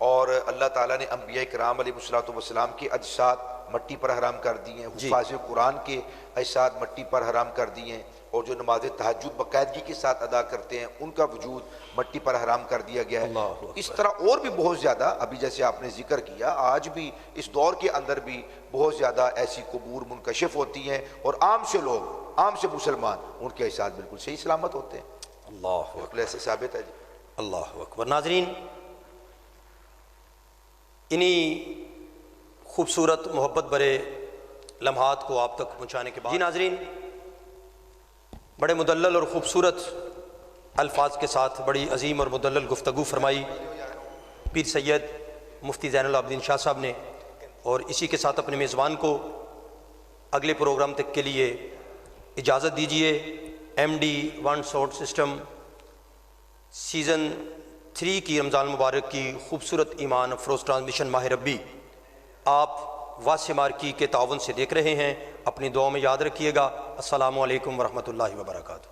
[SPEAKER 3] اور اللہ تعالیٰ نے انبیاء کرام علیہ الصلوۃ والسلام کے اجساد مٹی پر حرام کر دیے ہیں، حفاظ قرآن کے اجساد مٹی پر حرام کر دیے ہیں، اور جو نماز تہجد باقاعدگی کے ساتھ ادا کرتے ہیں ان کا وجود مٹی پر حرام کر دیا گیا ہے. اس طرح اور بھی بہت زیادہ، ابھی جیسے آپ نے ذکر کیا، آج بھی اس دور کے اندر بھی بہت زیادہ ایسی قبور منکشف ہوتی ہیں، اور عام سے لوگ، عام سے مسلمان، ان کے اجساد بالکل صحیح سلامت ہوتے ہیں.
[SPEAKER 1] اللہ
[SPEAKER 3] بالکل ایسے ثابت ہے. جی
[SPEAKER 1] اللہ اکبر. ناظرین، انہی خوبصورت محبت برے لمحات کو آپ تک پہنچانے کے بعد جی ناظرین، بڑے مدلل اور خوبصورت الفاظ کے ساتھ بڑی عظیم اور مدلل گفتگو فرمائی پیر سید مفتی زین العابدین شاہ صاحب نے، اور اسی کے ساتھ اپنے میزبان کو اگلے پروگرام تک کے لیے اجازت دیجیے. MD one sound system season 3 کی رمضان مبارک کی خوبصورت ایمان افروز ٹرانسمیشن ماہ ربی آپ واسع مارکی کے تعاون سے دیکھ رہے ہیں. اپنی دعاؤں میں یاد رکھیے گا. السلام علیکم ورحمۃ اللہ وبرکاتہ.